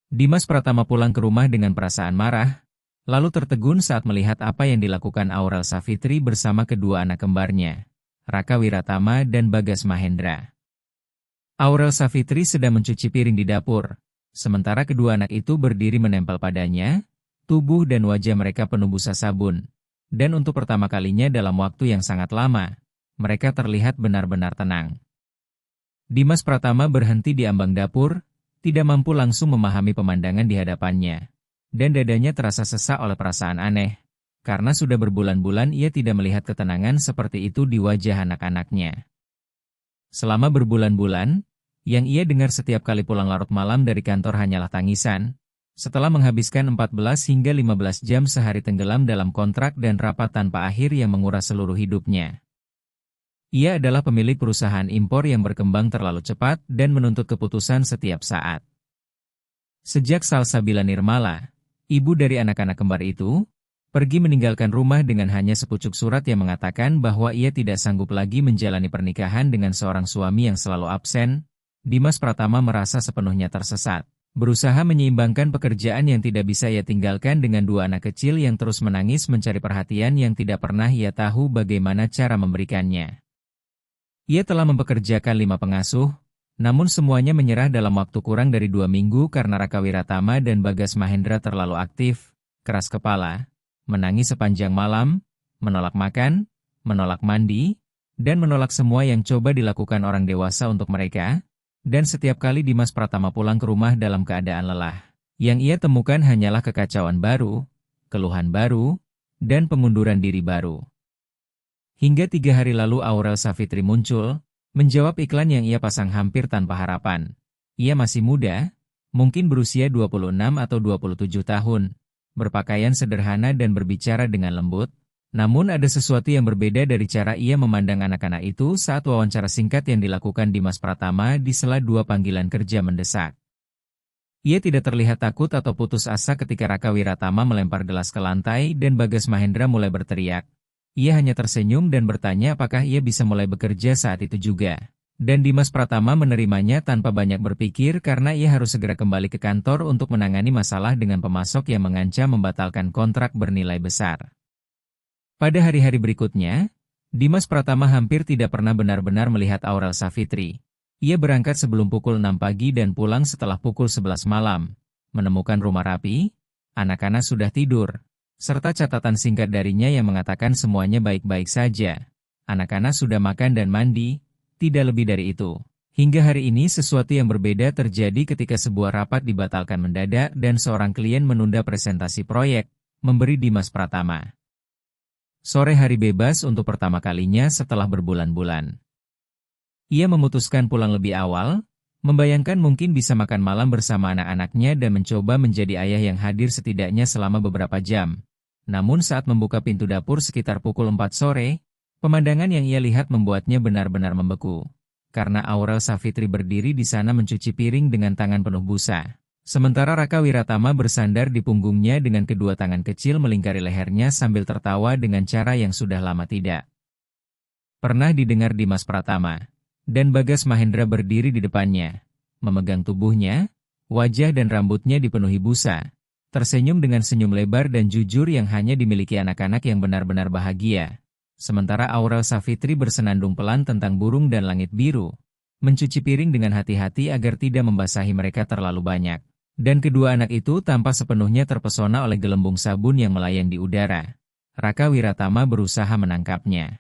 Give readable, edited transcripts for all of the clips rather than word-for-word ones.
Dimas Pratama pulang ke rumah dengan perasaan marah, lalu tertegun saat melihat apa yang dilakukan Aurel Savitri bersama kedua anak kembarnya, Raka Wiratama dan Bagas Mahendra. Aurel Savitri sedang mencuci piring di dapur, sementara kedua anak itu berdiri menempel padanya, tubuh dan wajah mereka penuh busa sabun. Dan untuk pertama kalinya dalam waktu yang sangat lama, mereka terlihat benar-benar tenang. Dimas Pratama berhenti di ambang dapur, tidak mampu langsung memahami pemandangan di hadapannya. Dan dadanya terasa sesak oleh perasaan aneh, karena sudah berbulan-bulan ia tidak melihat ketenangan seperti itu di wajah anak-anaknya. Selama berbulan-bulan, yang ia dengar setiap kali pulang larut malam dari kantor hanyalah tangisan. Setelah menghabiskan 14 hingga 15 jam sehari tenggelam dalam kontrak dan rapat tanpa akhir yang menguras seluruh hidupnya. Ia adalah pemilik perusahaan impor yang berkembang terlalu cepat dan menuntut keputusan setiap saat. Sejak Salsabila Nirmala, ibu dari anak-anak kembar itu, pergi meninggalkan rumah dengan hanya sepucuk surat yang mengatakan bahwa ia tidak sanggup lagi menjalani pernikahan dengan seorang suami yang selalu absen, Dimas Pratama merasa sepenuhnya tersesat. Berusaha menyeimbangkan pekerjaan yang tidak bisa ia tinggalkan dengan dua anak kecil yang terus menangis mencari perhatian yang tidak pernah ia tahu bagaimana cara memberikannya. Ia telah mempekerjakan 5 pengasuh, namun semuanya menyerah dalam waktu kurang dari 2 minggu karena Raka Wiratama dan Bagas Mahendra terlalu aktif, keras kepala, menangis sepanjang malam, menolak makan, menolak mandi, dan menolak semua yang coba dilakukan orang dewasa untuk mereka. Dan setiap kali Dimas Pratama pulang ke rumah dalam keadaan lelah, yang ia temukan hanyalah kekacauan baru, keluhan baru, dan pengunduran diri baru. Hingga 3 hari lalu Aurel Savitri muncul, menjawab iklan yang ia pasang hampir tanpa harapan. Ia masih muda, mungkin berusia 26 atau 27 tahun, berpakaian sederhana dan berbicara dengan lembut. Namun ada sesuatu yang berbeda dari cara ia memandang anak-anak itu saat wawancara singkat yang dilakukan Dimas Pratama di sela 2 panggilan kerja mendesak. Ia tidak terlihat takut atau putus asa ketika Raka Wiratama melempar gelas ke lantai dan Bagas Mahendra mulai berteriak. Ia hanya tersenyum dan bertanya apakah ia bisa mulai bekerja saat itu juga. Dan Dimas Pratama menerimanya tanpa banyak berpikir karena ia harus segera kembali ke kantor untuk menangani masalah dengan pemasok yang mengancam membatalkan kontrak bernilai besar. Pada hari-hari berikutnya, Dimas Pratama hampir tidak pernah benar-benar melihat Aurel Savitri. Ia berangkat sebelum pukul 6 pagi dan pulang setelah pukul 11 malam. Menemukan rumah rapi, anak-anak sudah tidur, serta catatan singkat darinya yang mengatakan semuanya baik-baik saja. Anak-anak sudah makan dan mandi, tidak lebih dari itu. Hingga hari ini sesuatu yang berbeda terjadi ketika sebuah rapat dibatalkan mendadak dan seorang klien menunda presentasi proyek, memberi Dimas Pratama sore hari bebas untuk pertama kalinya setelah berbulan-bulan. Ia memutuskan pulang lebih awal, membayangkan mungkin bisa makan malam bersama anak-anaknya dan mencoba menjadi ayah yang hadir setidaknya selama beberapa jam. Namun saat membuka pintu dapur sekitar pukul 4 sore, pemandangan yang ia lihat membuatnya benar-benar membeku. Karena Aurel Savitri berdiri di sana mencuci piring dengan tangan penuh busa. Sementara Raka Wiratama bersandar di punggungnya dengan kedua tangan kecil melingkari lehernya sambil tertawa dengan cara yang sudah lama tidak pernah didengar Dimas Pratama. Dan Bagas Mahendra berdiri di depannya, memegang tubuhnya, wajah dan rambutnya dipenuhi busa, tersenyum dengan senyum lebar dan jujur yang hanya dimiliki anak-anak yang benar-benar bahagia. Sementara Aurel Savitri bersenandung pelan tentang burung dan langit biru, mencuci piring dengan hati-hati agar tidak membasahi mereka terlalu banyak. Dan kedua anak itu tampak sepenuhnya terpesona oleh gelembung sabun yang melayang di udara. Raka Wiratama berusaha menangkapnya.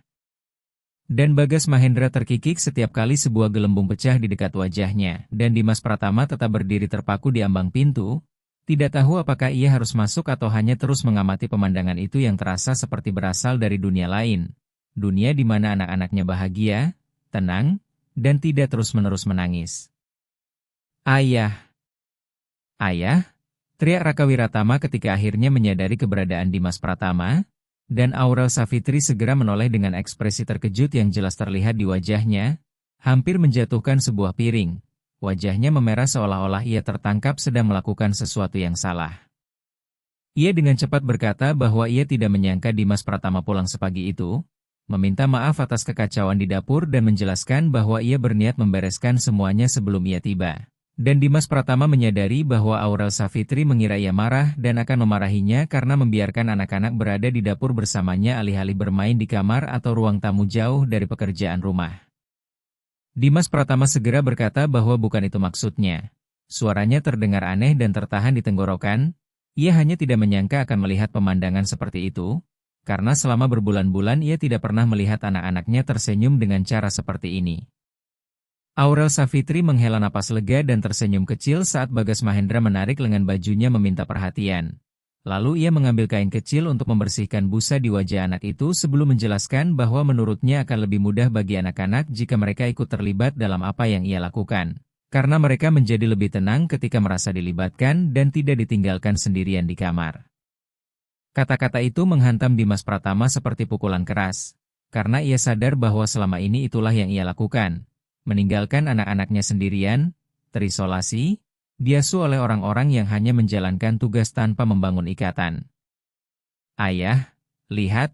Dan Bagas Mahendra terkikik setiap kali sebuah gelembung pecah di dekat wajahnya, dan Dimas Pratama tetap berdiri terpaku di ambang pintu, tidak tahu apakah ia harus masuk atau hanya terus mengamati pemandangan itu yang terasa seperti berasal dari dunia lain. Dunia di mana anak-anaknya bahagia, tenang, dan tidak terus-menerus menangis. Ayah! Ayah, teriak Raka Wiratama ketika akhirnya menyadari keberadaan Dimas Pratama, dan Aurel Savitri segera menoleh dengan ekspresi terkejut yang jelas terlihat di wajahnya, hampir menjatuhkan sebuah piring. Wajahnya memerah seolah-olah ia tertangkap sedang melakukan sesuatu yang salah. Ia dengan cepat berkata bahwa ia tidak menyangka Dimas Pratama pulang sepagi itu, meminta maaf atas kekacauan di dapur dan menjelaskan bahwa ia berniat membereskan semuanya sebelum ia tiba. Dan Dimas Pratama menyadari bahwa Aurel Savitri mengira ia marah dan akan memarahinya karena membiarkan anak-anak berada di dapur bersamanya alih-alih bermain di kamar atau ruang tamu jauh dari pekerjaan rumah. Dimas Pratama segera berkata bahwa bukan itu maksudnya. Suaranya terdengar aneh dan tertahan di tenggorokan. Ia hanya tidak menyangka akan melihat pemandangan seperti itu, karena selama berbulan-bulan ia tidak pernah melihat anak-anaknya tersenyum dengan cara seperti ini. Aurel Savitri menghela napas lega dan tersenyum kecil saat Bagas Mahendra menarik lengan bajunya meminta perhatian. Lalu ia mengambil kain kecil untuk membersihkan busa di wajah anak itu sebelum menjelaskan bahwa menurutnya akan lebih mudah bagi anak-anak jika mereka ikut terlibat dalam apa yang ia lakukan. Karena mereka menjadi lebih tenang ketika merasa dilibatkan dan tidak ditinggalkan sendirian di kamar. Kata-kata itu menghantam Dimas Pratama seperti pukulan keras. Karena ia sadar bahwa selama ini itulah yang ia lakukan. Meninggalkan anak-anaknya sendirian, terisolasi, diasuh oleh orang-orang yang hanya menjalankan tugas tanpa membangun ikatan. "Ayah, lihat,"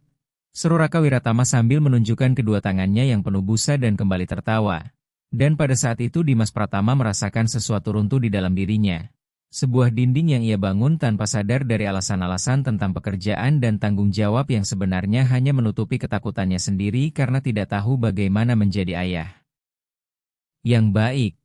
seru Raka Wiratama sambil menunjukkan kedua tangannya yang penuh busa dan kembali tertawa. Dan pada saat itu Dimas Pratama merasakan sesuatu runtuh di dalam dirinya. Sebuah dinding yang ia bangun tanpa sadar dari alasan-alasan tentang pekerjaan dan tanggung jawab yang sebenarnya hanya menutupi ketakutannya sendiri karena tidak tahu bagaimana menjadi ayah yang baik.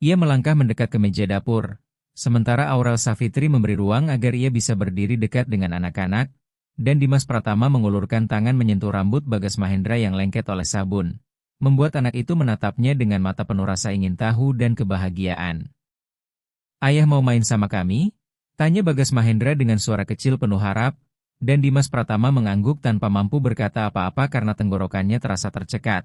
Ia melangkah mendekat ke meja dapur, sementara Aurel Savitri memberi ruang agar ia bisa berdiri dekat dengan anak-anak, dan Dimas Pratama mengulurkan tangan menyentuh rambut Bagas Mahendra yang lengket oleh sabun, membuat anak itu menatapnya dengan mata penuh rasa ingin tahu dan kebahagiaan. "Ayah mau main sama kami?" tanya Bagas Mahendra dengan suara kecil penuh harap, dan Dimas Pratama mengangguk tanpa mampu berkata apa-apa karena tenggorokannya terasa tercekat.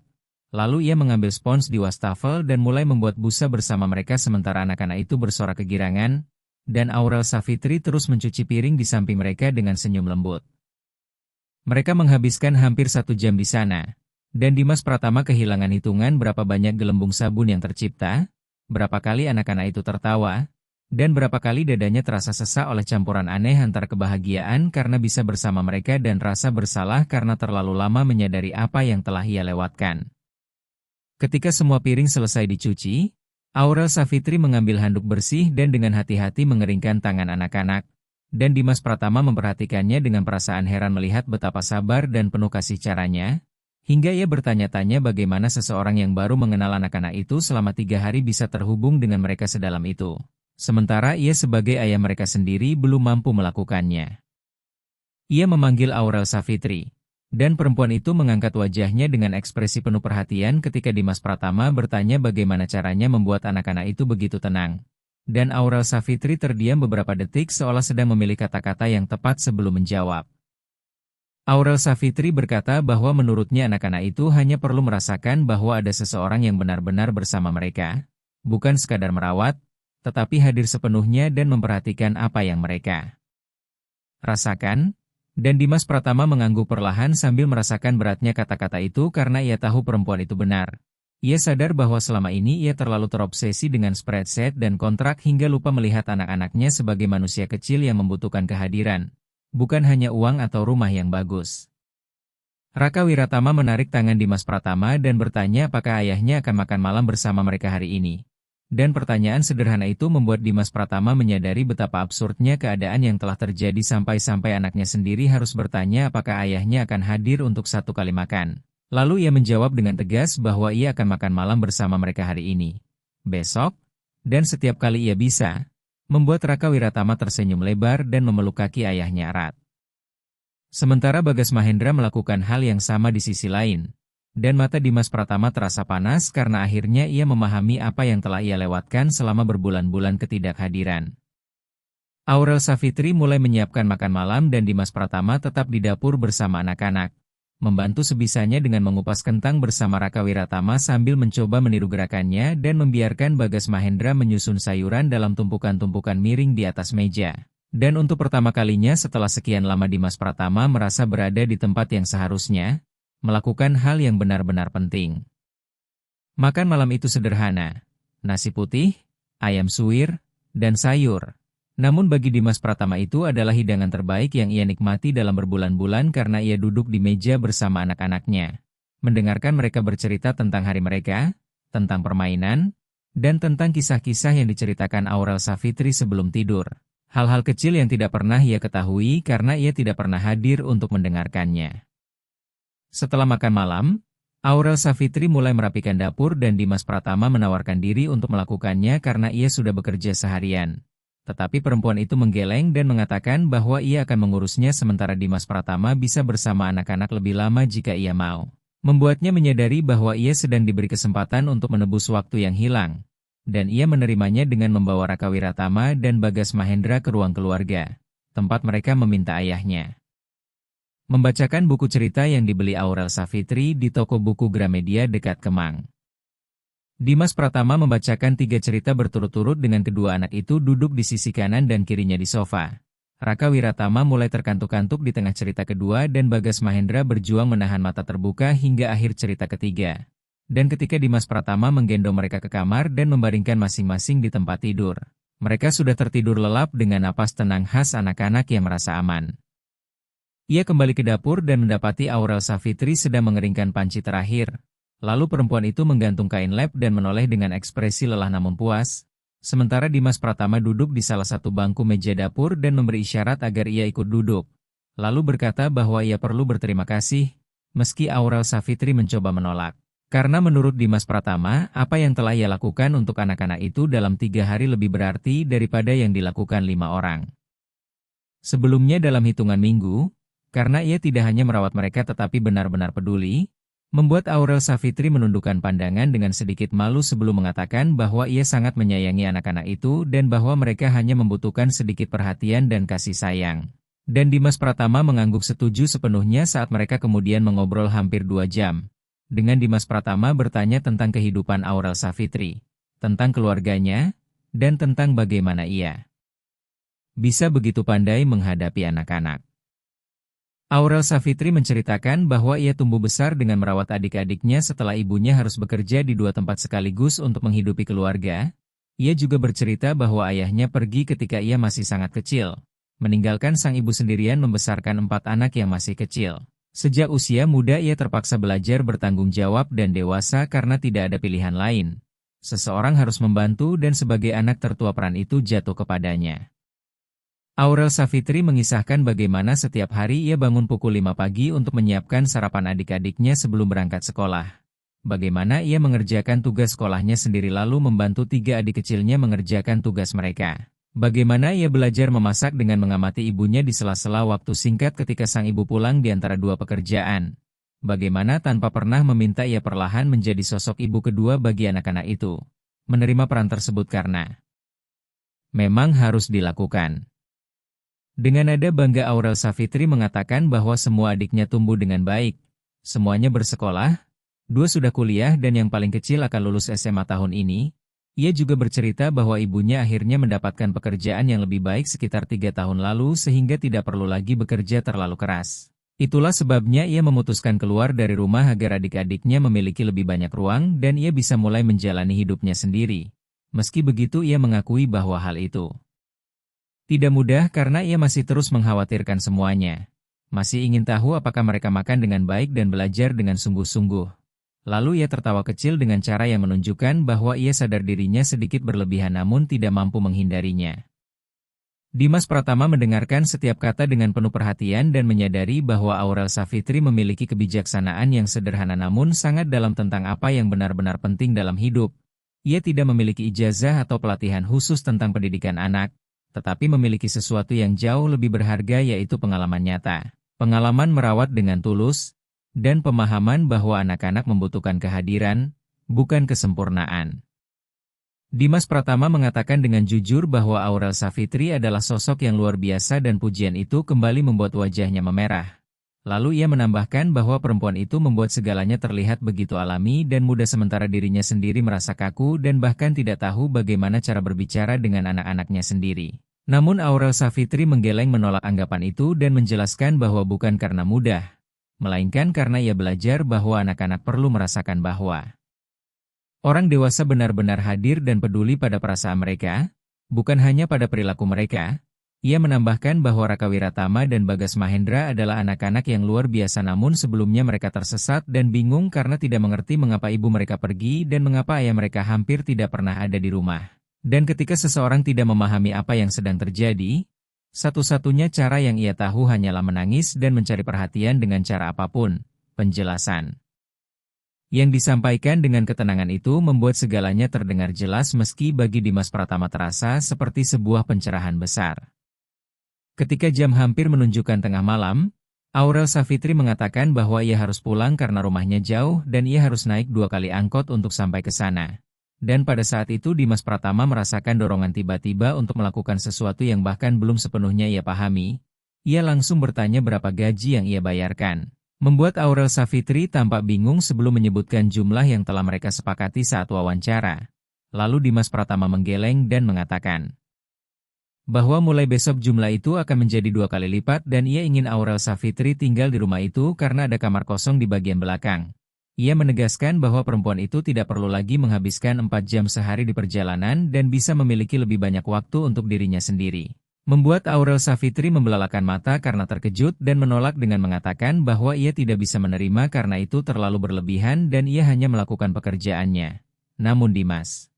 Lalu ia mengambil spons di wastafel dan mulai membuat busa bersama mereka sementara anak-anak itu bersorak kegirangan, dan Aurel Savitri terus mencuci piring di samping mereka dengan senyum lembut. Mereka menghabiskan hampir 1 jam di sana, dan Dimas Pratama kehilangan hitungan berapa banyak gelembung sabun yang tercipta, berapa kali anak-anak itu tertawa, dan berapa kali dadanya terasa sesak oleh campuran aneh antara kebahagiaan karena bisa bersama mereka dan rasa bersalah karena terlalu lama menyadari apa yang telah ia lewatkan. Ketika semua piring selesai dicuci, Aurel Savitri mengambil handuk bersih dan dengan hati-hati mengeringkan tangan anak-anak, dan Dimas Pratama memperhatikannya dengan perasaan heran melihat betapa sabar dan penuh kasih caranya, hingga ia bertanya-tanya bagaimana seseorang yang baru mengenal anak-anak itu selama 3 hari bisa terhubung dengan mereka sedalam itu, sementara ia sebagai ayah mereka sendiri belum mampu melakukannya. Ia memanggil Aurel Savitri. Dan perempuan itu mengangkat wajahnya dengan ekspresi penuh perhatian ketika Dimas Pratama bertanya bagaimana caranya membuat anak-anak itu begitu tenang. Dan Aurel Savitri terdiam beberapa detik seolah sedang memilih kata-kata yang tepat sebelum menjawab. Aurel Savitri berkata bahwa menurutnya anak-anak itu hanya perlu merasakan bahwa ada seseorang yang benar-benar bersama mereka, bukan sekadar merawat, tetapi hadir sepenuhnya dan memperhatikan apa yang mereka rasakan. Dan Dimas Pratama mengangguk perlahan sambil merasakan beratnya kata-kata itu karena ia tahu perempuan itu benar. Ia sadar bahwa selama ini ia terlalu terobsesi dengan spreadsheet dan kontrak hingga lupa melihat anak-anaknya sebagai manusia kecil yang membutuhkan kehadiran, bukan hanya uang atau rumah yang bagus. Raka Wiratama menarik tangan Dimas Pratama dan bertanya apakah ayahnya akan makan malam bersama mereka hari ini. Dan pertanyaan sederhana itu membuat Dimas Pratama menyadari betapa absurdnya keadaan yang telah terjadi sampai-sampai anaknya sendiri harus bertanya apakah ayahnya akan hadir untuk 1 kali makan. Lalu ia menjawab dengan tegas bahwa ia akan makan malam bersama mereka hari ini, besok, dan setiap kali ia bisa, membuat Raka Wiratama tersenyum lebar dan memeluk kaki ayahnya erat. Sementara Bagas Mahendra melakukan hal yang sama di sisi lain. Dan mata Dimas Pratama terasa panas karena akhirnya ia memahami apa yang telah ia lewatkan selama berbulan-bulan ketidakhadiran. Aurel Savitri mulai menyiapkan makan malam dan Dimas Pratama tetap di dapur bersama anak-anak, membantu sebisanya dengan mengupas kentang bersama Raka Wiratama sambil mencoba meniru gerakannya dan membiarkan Bagas Mahendra menyusun sayuran dalam tumpukan-tumpukan miring di atas meja. Dan untuk pertama kalinya setelah sekian lama Dimas Pratama merasa berada di tempat yang seharusnya, melakukan hal yang benar-benar penting. Makan malam itu sederhana, nasi putih, ayam suwir, dan sayur. Namun bagi Dimas Pratama itu adalah hidangan terbaik yang ia nikmati dalam berbulan-bulan karena ia duduk di meja bersama anak-anaknya. Mendengarkan mereka bercerita tentang hari mereka, tentang permainan, dan tentang kisah-kisah yang diceritakan Aurel Savitri sebelum tidur. Hal-hal kecil yang tidak pernah ia ketahui karena ia tidak pernah hadir untuk mendengarkannya. Setelah makan malam, Aurel Savitri mulai merapikan dapur dan Dimas Pratama menawarkan diri untuk melakukannya karena ia sudah bekerja seharian. Tetapi perempuan itu menggeleng dan mengatakan bahwa ia akan mengurusnya sementara Dimas Pratama bisa bersama anak-anak lebih lama jika ia mau. Membuatnya menyadari bahwa ia sedang diberi kesempatan untuk menebus waktu yang hilang. Dan ia menerimanya dengan membawa Raka Wiratama dan Bagas Mahendra ke ruang keluarga, tempat mereka meminta ayahnya membacakan buku cerita yang dibeli Aurel Savitri di toko buku Gramedia dekat Kemang. Dimas Pratama membacakan 3 cerita berturut-turut dengan kedua anak itu duduk di sisi kanan dan kirinya di sofa. Raka Wiratama mulai terkantuk-kantuk di tengah cerita kedua dan Bagas Mahendra berjuang menahan mata terbuka hingga akhir cerita ketiga. Dan ketika Dimas Pratama menggendong mereka ke kamar dan membaringkan masing-masing di tempat tidur, mereka sudah tertidur lelap dengan napas tenang khas anak-anak yang merasa aman. Ia kembali ke dapur dan mendapati Aurel Savitri sedang mengeringkan panci terakhir. Lalu perempuan itu menggantung kain lap dan menoleh dengan ekspresi lelah namun puas. Sementara Dimas Pratama duduk di salah satu bangku meja dapur dan memberi isyarat agar ia ikut duduk. Lalu berkata bahwa ia perlu berterima kasih, meski Aurel Savitri mencoba menolak. Karena menurut Dimas Pratama, apa yang telah ia lakukan untuk anak-anak itu dalam 3 hari lebih berarti daripada yang dilakukan 5 orang. Sebelumnya dalam hitungan minggu, karena ia tidak hanya merawat mereka tetapi benar-benar peduli, membuat Aurel Savitri menundukkan pandangan dengan sedikit malu sebelum mengatakan bahwa ia sangat menyayangi anak-anak itu dan bahwa mereka hanya membutuhkan sedikit perhatian dan kasih sayang. Dan Dimas Pratama mengangguk setuju sepenuhnya saat mereka kemudian mengobrol hampir 2 jam. Dengan Dimas Pratama bertanya tentang kehidupan Aurel Savitri, tentang keluarganya, dan tentang bagaimana ia bisa begitu pandai menghadapi anak-anak. Aurel Savitri menceritakan bahwa ia tumbuh besar dengan merawat adik-adiknya setelah ibunya harus bekerja di 2 tempat sekaligus untuk menghidupi keluarga. Ia juga bercerita bahwa ayahnya pergi ketika ia masih sangat kecil, meninggalkan sang ibu sendirian membesarkan 4 anak yang masih kecil. Sejak usia muda ia terpaksa belajar bertanggung jawab dan dewasa karena tidak ada pilihan lain. Seseorang harus membantu dan sebagai anak tertua peran itu jatuh kepadanya. Aurel Savitri mengisahkan bagaimana setiap hari ia bangun pukul 5 pagi untuk menyiapkan sarapan adik-adiknya sebelum berangkat sekolah. Bagaimana ia mengerjakan tugas sekolahnya sendiri lalu membantu 3 adik kecilnya mengerjakan tugas mereka. Bagaimana ia belajar memasak dengan mengamati ibunya di sela-sela waktu singkat ketika sang ibu pulang di antara 2 pekerjaan. Bagaimana tanpa pernah meminta ia perlahan menjadi sosok ibu kedua bagi anak-anak itu. Menerima peran tersebut karena memang harus dilakukan. Dengan nada bangga Aurel Savitri mengatakan bahwa semua adiknya tumbuh dengan baik. Semuanya bersekolah, 2 sudah kuliah dan yang paling kecil akan lulus SMA tahun ini. Ia juga bercerita bahwa ibunya akhirnya mendapatkan pekerjaan yang lebih baik sekitar 3 tahun lalu sehingga tidak perlu lagi bekerja terlalu keras. Itulah sebabnya ia memutuskan keluar dari rumah agar adik-adiknya memiliki lebih banyak ruang dan ia bisa mulai menjalani hidupnya sendiri. Meski begitu ia mengakui bahwa hal itu tidak mudah karena ia masih terus mengkhawatirkan semuanya. Masih ingin tahu apakah mereka makan dengan baik dan belajar dengan sungguh-sungguh. Lalu ia tertawa kecil dengan cara yang menunjukkan bahwa ia sadar dirinya sedikit berlebihan namun tidak mampu menghindarinya. Dimas Pratama mendengarkan setiap kata dengan penuh perhatian dan menyadari bahwa Aurel Savitri memiliki kebijaksanaan yang sederhana namun sangat dalam tentang apa yang benar-benar penting dalam hidup. Ia tidak memiliki ijazah atau pelatihan khusus tentang pendidikan anak, tetapi memiliki sesuatu yang jauh lebih berharga yaitu pengalaman nyata. Pengalaman merawat dengan tulus, dan pemahaman bahwa anak-anak membutuhkan kehadiran, bukan kesempurnaan. Dimas Pratama mengatakan dengan jujur bahwa Aurel Savitri adalah sosok yang luar biasa dan pujian itu kembali membuat wajahnya memerah. Lalu ia menambahkan bahwa perempuan itu membuat segalanya terlihat begitu alami dan mudah sementara dirinya sendiri merasa kaku dan bahkan tidak tahu bagaimana cara berbicara dengan anak-anaknya sendiri. Namun Aurel Savitri menggeleng menolak anggapan itu dan menjelaskan bahwa bukan karena mudah, melainkan karena ia belajar bahwa anak-anak perlu merasakan bahwa orang dewasa benar-benar hadir dan peduli pada perasaan mereka, bukan hanya pada perilaku mereka. Ia menambahkan bahwa Raka Wiratama dan Bagas Mahendra adalah anak-anak yang luar biasa, namun sebelumnya mereka tersesat dan bingung karena tidak mengerti mengapa ibu mereka pergi dan mengapa ayah mereka hampir tidak pernah ada di rumah. Dan ketika seseorang tidak memahami apa yang sedang terjadi, satu-satunya cara yang ia tahu hanyalah menangis dan mencari perhatian dengan cara apapun. Penjelasan yang disampaikan dengan ketenangan itu membuat segalanya terdengar jelas, meski bagi Dimas Pratama terasa seperti sebuah pencerahan besar. Ketika jam hampir menunjukkan tengah malam, Aurel Savitri mengatakan bahwa ia harus pulang karena rumahnya jauh dan ia harus naik 2 kali angkot untuk sampai ke sana. Dan pada saat itu Dimas Pratama merasakan dorongan tiba-tiba untuk melakukan sesuatu yang bahkan belum sepenuhnya ia pahami. Ia langsung bertanya berapa gaji yang ia bayarkan. Membuat Aurel Savitri tampak bingung sebelum menyebutkan jumlah yang telah mereka sepakati saat wawancara. Lalu Dimas Pratama menggeleng dan mengatakan bahwa mulai besok jumlah itu akan menjadi 2 kali lipat dan ia ingin Aurel Savitri tinggal di rumah itu karena ada kamar kosong di bagian belakang. Ia menegaskan bahwa perempuan itu tidak perlu lagi menghabiskan 4 jam sehari di perjalanan dan bisa memiliki lebih banyak waktu untuk dirinya sendiri. Membuat Aurel Savitri membelalakan mata karena terkejut dan menolak dengan mengatakan bahwa ia tidak bisa menerima karena itu terlalu berlebihan dan ia hanya melakukan pekerjaannya. Namun Dimas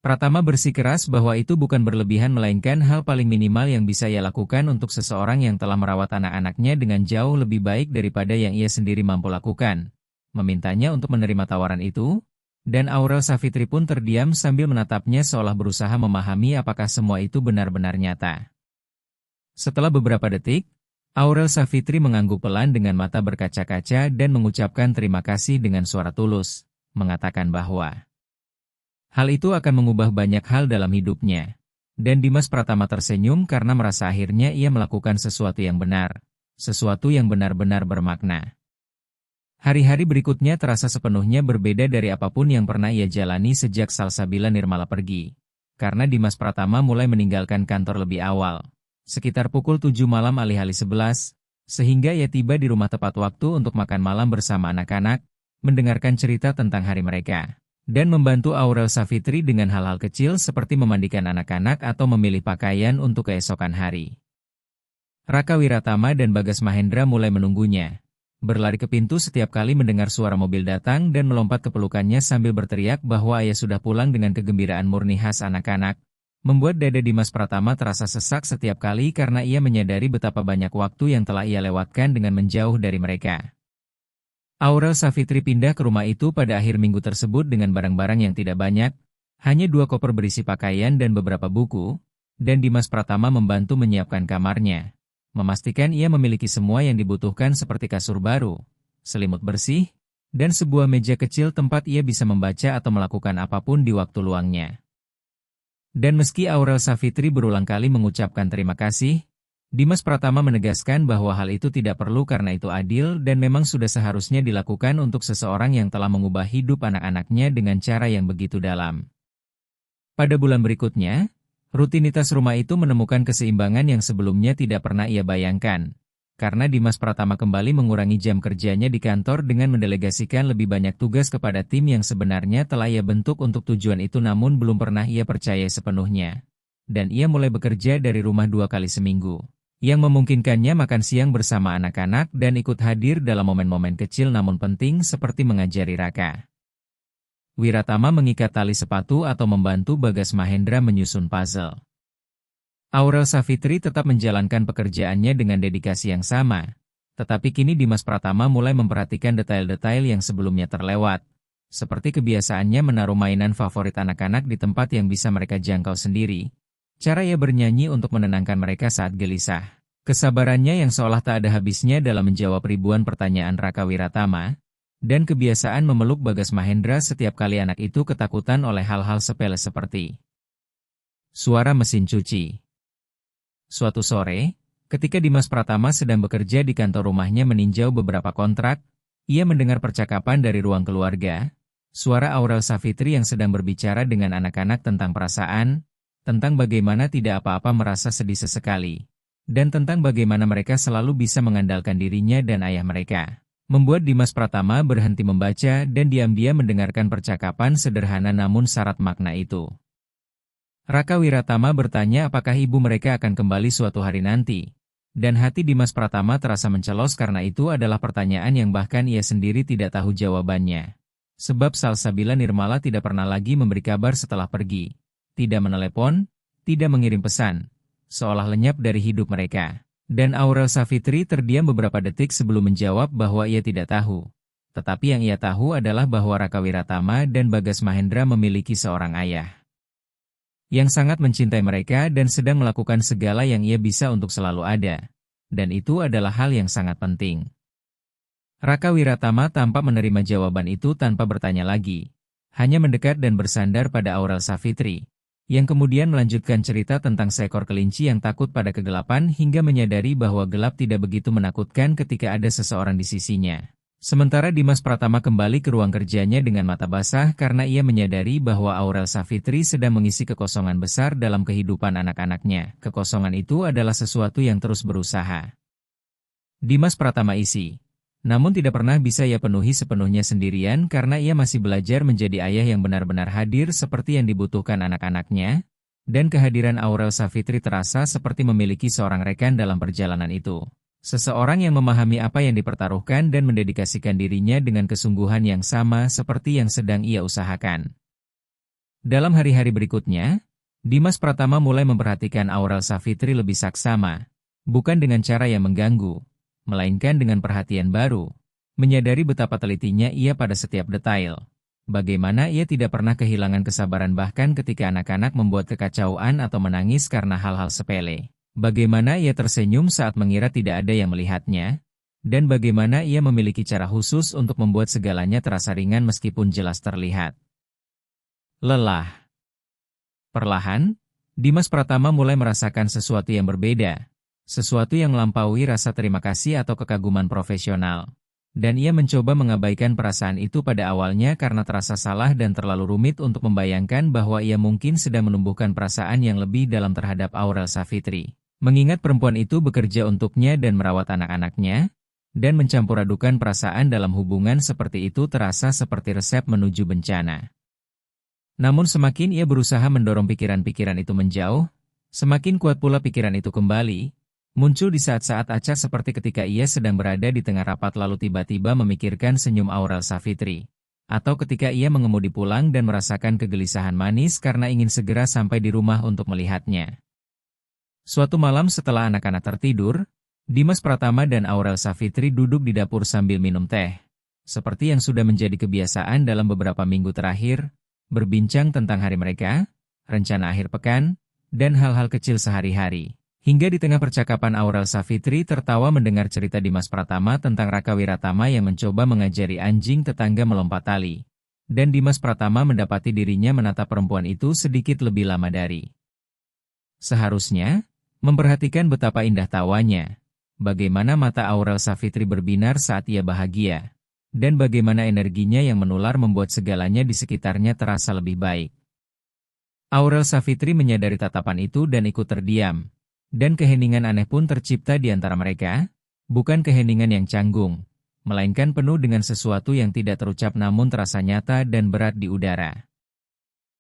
Pratama bersikeras bahwa itu bukan berlebihan melainkan hal paling minimal yang bisa ia lakukan untuk seseorang yang telah merawat anak-anaknya dengan jauh lebih baik daripada yang ia sendiri mampu lakukan. Memintanya untuk menerima tawaran itu, dan Aurel Savitri pun terdiam sambil menatapnya seolah berusaha memahami apakah semua itu benar-benar nyata. Setelah beberapa detik, Aurel Savitri mengangguk pelan dengan mata berkaca-kaca dan mengucapkan terima kasih dengan suara tulus, mengatakan bahwa hal itu akan mengubah banyak hal dalam hidupnya. Dan Dimas Pratama tersenyum karena merasa akhirnya ia melakukan sesuatu yang benar. Sesuatu yang benar-benar bermakna. Hari-hari berikutnya terasa sepenuhnya berbeda dari apapun yang pernah ia jalani sejak Salsabila Nirmala pergi. Karena Dimas Pratama mulai meninggalkan kantor lebih awal. Sekitar pukul 7 malam alih-alih 11, sehingga ia tiba di rumah tepat waktu untuk makan malam bersama anak-anak, mendengarkan cerita tentang hari mereka. Dan membantu Aurel Savitri dengan hal-hal kecil seperti memandikan anak-anak atau memilih pakaian untuk keesokan hari. Raka Wiratama dan Bagas Mahendra mulai menunggunya. Berlari ke pintu setiap kali mendengar suara mobil datang dan melompat ke pelukannya sambil berteriak bahwa ayah sudah pulang dengan kegembiraan murni khas anak-anak. Membuat dada Dimas Pratama terasa sesak setiap kali karena ia menyadari betapa banyak waktu yang telah ia lewatkan dengan menjauh dari mereka. Aurel Savitri pindah ke rumah itu pada akhir minggu tersebut dengan barang-barang yang tidak banyak, hanya 2 koper berisi pakaian dan beberapa buku, dan Dimas Pratama membantu menyiapkan kamarnya. Memastikan ia memiliki semua yang dibutuhkan seperti kasur baru, selimut bersih, dan sebuah meja kecil tempat ia bisa membaca atau melakukan apapun di waktu luangnya. Dan meski Aurel Savitri berulang kali mengucapkan terima kasih, Dimas Pratama menegaskan bahwa hal itu tidak perlu karena itu adil dan memang sudah seharusnya dilakukan untuk seseorang yang telah mengubah hidup anak-anaknya dengan cara yang begitu dalam. Pada bulan berikutnya, rutinitas rumah itu menemukan keseimbangan yang sebelumnya tidak pernah ia bayangkan. Karena Dimas Pratama kembali mengurangi jam kerjanya di kantor dengan mendelegasikan lebih banyak tugas kepada tim yang sebenarnya telah ia bentuk untuk tujuan itu namun belum pernah ia percaya sepenuhnya. Dan ia mulai bekerja dari rumah 2 kali seminggu. Yang memungkinkannya makan siang bersama anak-anak dan ikut hadir dalam momen-momen kecil namun penting seperti mengajari Raka Wiratama mengikat tali sepatu atau membantu Bagas Mahendra menyusun puzzle. Aurel Savitri tetap menjalankan pekerjaannya dengan dedikasi yang sama, tetapi kini Dimas Pratama mulai memperhatikan detail-detail yang sebelumnya terlewat, seperti kebiasaannya menaruh mainan favorit anak-anak di tempat yang bisa mereka jangkau sendiri. Cara ia bernyanyi untuk menenangkan mereka saat gelisah. Kesabarannya yang seolah tak ada habisnya dalam menjawab ribuan pertanyaan Raka Wiratama, dan kebiasaan memeluk Bagas Mahendra setiap kali anak itu ketakutan oleh hal-hal sepele seperti suara mesin cuci. Suatu sore, ketika Dimas Pratama sedang bekerja di kantor rumahnya meninjau beberapa kontrak, ia mendengar percakapan dari ruang keluarga, suara Aurel Savitri yang sedang berbicara dengan anak-anak tentang perasaan, tentang bagaimana tidak apa-apa merasa sedih sesekali, dan tentang bagaimana mereka selalu bisa mengandalkan dirinya dan ayah mereka. Membuat Dimas Pratama berhenti membaca dan diam-diam mendengarkan percakapan sederhana namun syarat makna itu. Raka Wiratama bertanya apakah ibu mereka akan kembali suatu hari nanti. Dan hati Dimas Pratama terasa mencelos karena itu adalah pertanyaan yang bahkan ia sendiri tidak tahu jawabannya. Sebab Salsabila Nirmala tidak pernah lagi memberi kabar setelah pergi. Tidak menelepon, tidak mengirim pesan. Seolah lenyap dari hidup mereka. Dan Aurel Savitri terdiam beberapa detik sebelum menjawab bahwa ia tidak tahu. Tetapi yang ia tahu adalah bahwa Raka Wiratama dan Bagas Mahendra memiliki seorang ayah yang sangat mencintai mereka dan sedang melakukan segala yang ia bisa untuk selalu ada. Dan itu adalah hal yang sangat penting. Raka Wiratama tampak menerima jawaban itu tanpa bertanya lagi. Hanya mendekat dan bersandar pada Aurel Savitri, yang kemudian melanjutkan cerita tentang seekor kelinci yang takut pada kegelapan hingga menyadari bahwa gelap tidak begitu menakutkan ketika ada seseorang di sisinya. Sementara Dimas Pratama kembali ke ruang kerjanya dengan mata basah karena ia menyadari bahwa Aurel Savitri sedang mengisi kekosongan besar dalam kehidupan anak-anaknya. Kekosongan itu adalah sesuatu yang terus berusaha Dimas Pratama isi. Namun tidak pernah bisa ia penuhi sepenuhnya sendirian karena ia masih belajar menjadi ayah yang benar-benar hadir seperti yang dibutuhkan anak-anaknya, dan kehadiran Aurel Savitri terasa seperti memiliki seorang rekan dalam perjalanan itu. Seseorang yang memahami apa yang dipertaruhkan dan mendedikasikan dirinya dengan kesungguhan yang sama seperti yang sedang ia usahakan. Dalam hari-hari berikutnya, Dimas Pratama mulai memperhatikan Aurel Savitri lebih saksama, bukan dengan cara yang mengganggu, melainkan dengan perhatian baru, menyadari betapa telitinya ia pada setiap detail. Bagaimana ia tidak pernah kehilangan kesabaran bahkan ketika anak-anak membuat kekacauan atau menangis karena hal-hal sepele. Bagaimana ia tersenyum saat mengira tidak ada yang melihatnya, dan bagaimana ia memiliki cara khusus untuk membuat segalanya terasa ringan meskipun jelas terlihat lelah. Perlahan, Dimas Pratama mulai merasakan sesuatu yang berbeda, sesuatu yang melampaui rasa terima kasih atau kekaguman profesional. Dan ia mencoba mengabaikan perasaan itu pada awalnya karena terasa salah dan terlalu rumit untuk membayangkan bahwa ia mungkin sedang menumbuhkan perasaan yang lebih dalam terhadap Aurel Savitri. Mengingat perempuan itu bekerja untuknya dan merawat anak-anaknya, dan mencampur-adukan perasaan dalam hubungan seperti itu terasa seperti resep menuju bencana. Namun semakin ia berusaha mendorong pikiran-pikiran itu menjauh, semakin kuat pula pikiran itu kembali, muncul di saat-saat acak seperti ketika ia sedang berada di tengah rapat lalu tiba-tiba memikirkan senyum Aurel Savitri. Atau ketika ia mengemudi pulang dan merasakan kegelisahan manis karena ingin segera sampai di rumah untuk melihatnya. Suatu malam setelah anak-anak tertidur, Dimas Pratama dan Aurel Savitri duduk di dapur sambil minum teh. Seperti yang sudah menjadi kebiasaan dalam beberapa minggu terakhir, berbincang tentang hari mereka, rencana akhir pekan, dan hal-hal kecil sehari-hari. Hingga di tengah percakapan Aurel Savitri tertawa mendengar cerita Dimas Pratama tentang Raka Wiratama yang mencoba mengajari anjing tetangga melompat tali. Dan Dimas Pratama mendapati dirinya menatap perempuan itu sedikit lebih lama dari seharusnya, memperhatikan betapa indah tawanya, bagaimana mata Aurel Savitri berbinar saat ia bahagia, dan bagaimana energinya yang menular membuat segalanya di sekitarnya terasa lebih baik. Aurel Savitri menyadari tatapan itu dan ikut terdiam, dan keheningan aneh pun tercipta di antara mereka, bukan keheningan yang canggung, melainkan penuh dengan sesuatu yang tidak terucap namun terasa nyata dan berat di udara.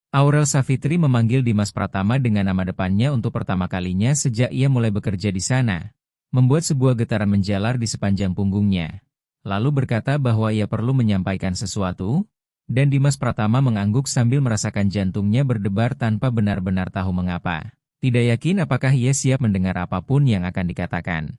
Aurel Savitri memanggil Dimas Pratama dengan nama depannya untuk pertama kalinya sejak ia mulai bekerja di sana, membuat sebuah getaran menjalar di sepanjang punggungnya. Lalu berkata bahwa ia perlu menyampaikan sesuatu, dan Dimas Pratama mengangguk sambil merasakan jantungnya berdebar tanpa benar-benar tahu mengapa. Tidak yakin apakah ia siap mendengar apapun yang akan dikatakan.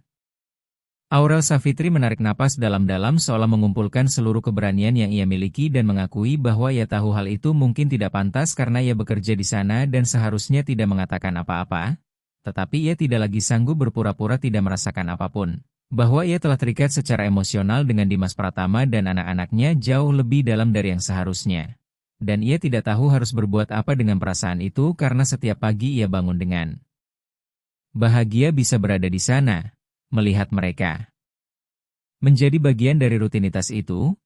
Aurel Savitri menarik napas dalam-dalam seolah mengumpulkan seluruh keberanian yang ia miliki dan mengakui bahwa ia tahu hal itu mungkin tidak pantas karena ia bekerja di sana dan seharusnya tidak mengatakan apa-apa. Tetapi ia tidak lagi sanggup berpura-pura tidak merasakan apapun. Bahwa ia telah terikat secara emosional dengan Dimas Pratama dan anak-anaknya jauh lebih dalam dari yang seharusnya. Dan ia tidak tahu harus berbuat apa dengan perasaan itu karena setiap pagi ia bangun dengan bahagia bisa berada di sana, melihat mereka. Menjadi bagian dari rutinitas itu,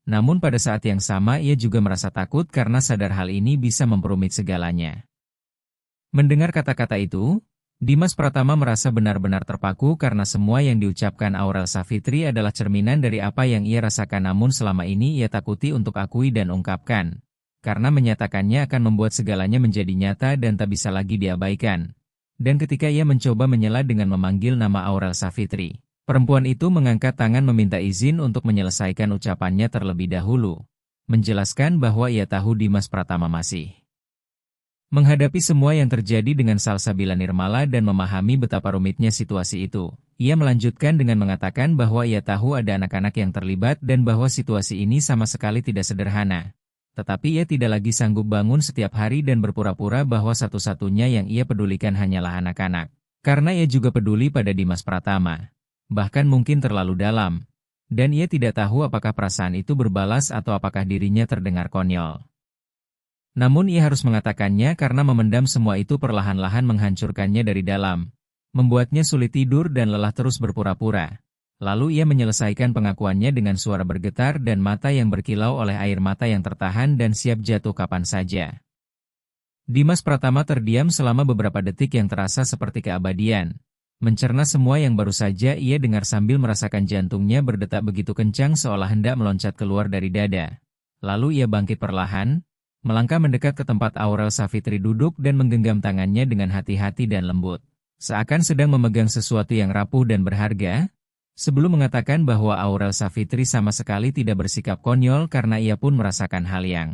namun pada saat yang sama ia juga merasa takut karena sadar hal ini bisa memperumit segalanya. Mendengar kata-kata itu, Dimas Pratama merasa benar-benar terpaku karena semua yang diucapkan Aurel Savitri adalah cerminan dari apa yang ia rasakan namun selama ini ia takuti untuk akui dan ungkapkan. karena menyatakannya akan membuat segalanya menjadi nyata dan tak bisa lagi diabaikan. Dan ketika ia mencoba menyela dengan memanggil nama Aurel Savitri, perempuan itu mengangkat tangan meminta izin untuk menyelesaikan ucapannya terlebih dahulu, menjelaskan bahwa ia tahu Dimas Pratama masih menghadapi semua yang terjadi dengan Salsabila Nirmala dan memahami betapa rumitnya situasi itu. Ia melanjutkan dengan mengatakan bahwa ia tahu ada anak-anak yang terlibat dan bahwa situasi ini sama sekali tidak sederhana. Tetapi ia tidak lagi sanggup bangun setiap hari dan berpura-pura bahwa satu-satunya yang ia pedulikan hanyalah anak-anak. Karena ia juga peduli pada Dimas Pratama. Bahkan mungkin terlalu dalam. Dan ia tidak tahu apakah perasaan itu berbalas atau apakah dirinya terdengar konyol. Namun ia harus mengatakannya karena memendam semua itu perlahan-lahan menghancurkannya dari dalam. Membuatnya sulit tidur dan lelah terus berpura-pura. Lalu ia menyelesaikan pengakuannya dengan suara bergetar dan mata yang berkilau oleh air mata yang tertahan dan siap jatuh kapan saja. Dimas Pratama terdiam selama beberapa detik yang terasa seperti keabadian. Mencerna semua yang baru saja ia dengar sambil merasakan jantungnya berdetak begitu kencang seolah hendak meloncat keluar dari dada. Lalu ia bangkit perlahan, melangkah mendekat ke tempat Aurel Savitri duduk dan menggenggam tangannya dengan hati-hati dan lembut. Seakan sedang memegang sesuatu yang rapuh dan berharga, sebelum mengatakan bahwa Aurel Savitri sama sekali tidak bersikap konyol karena ia pun merasakan hal yang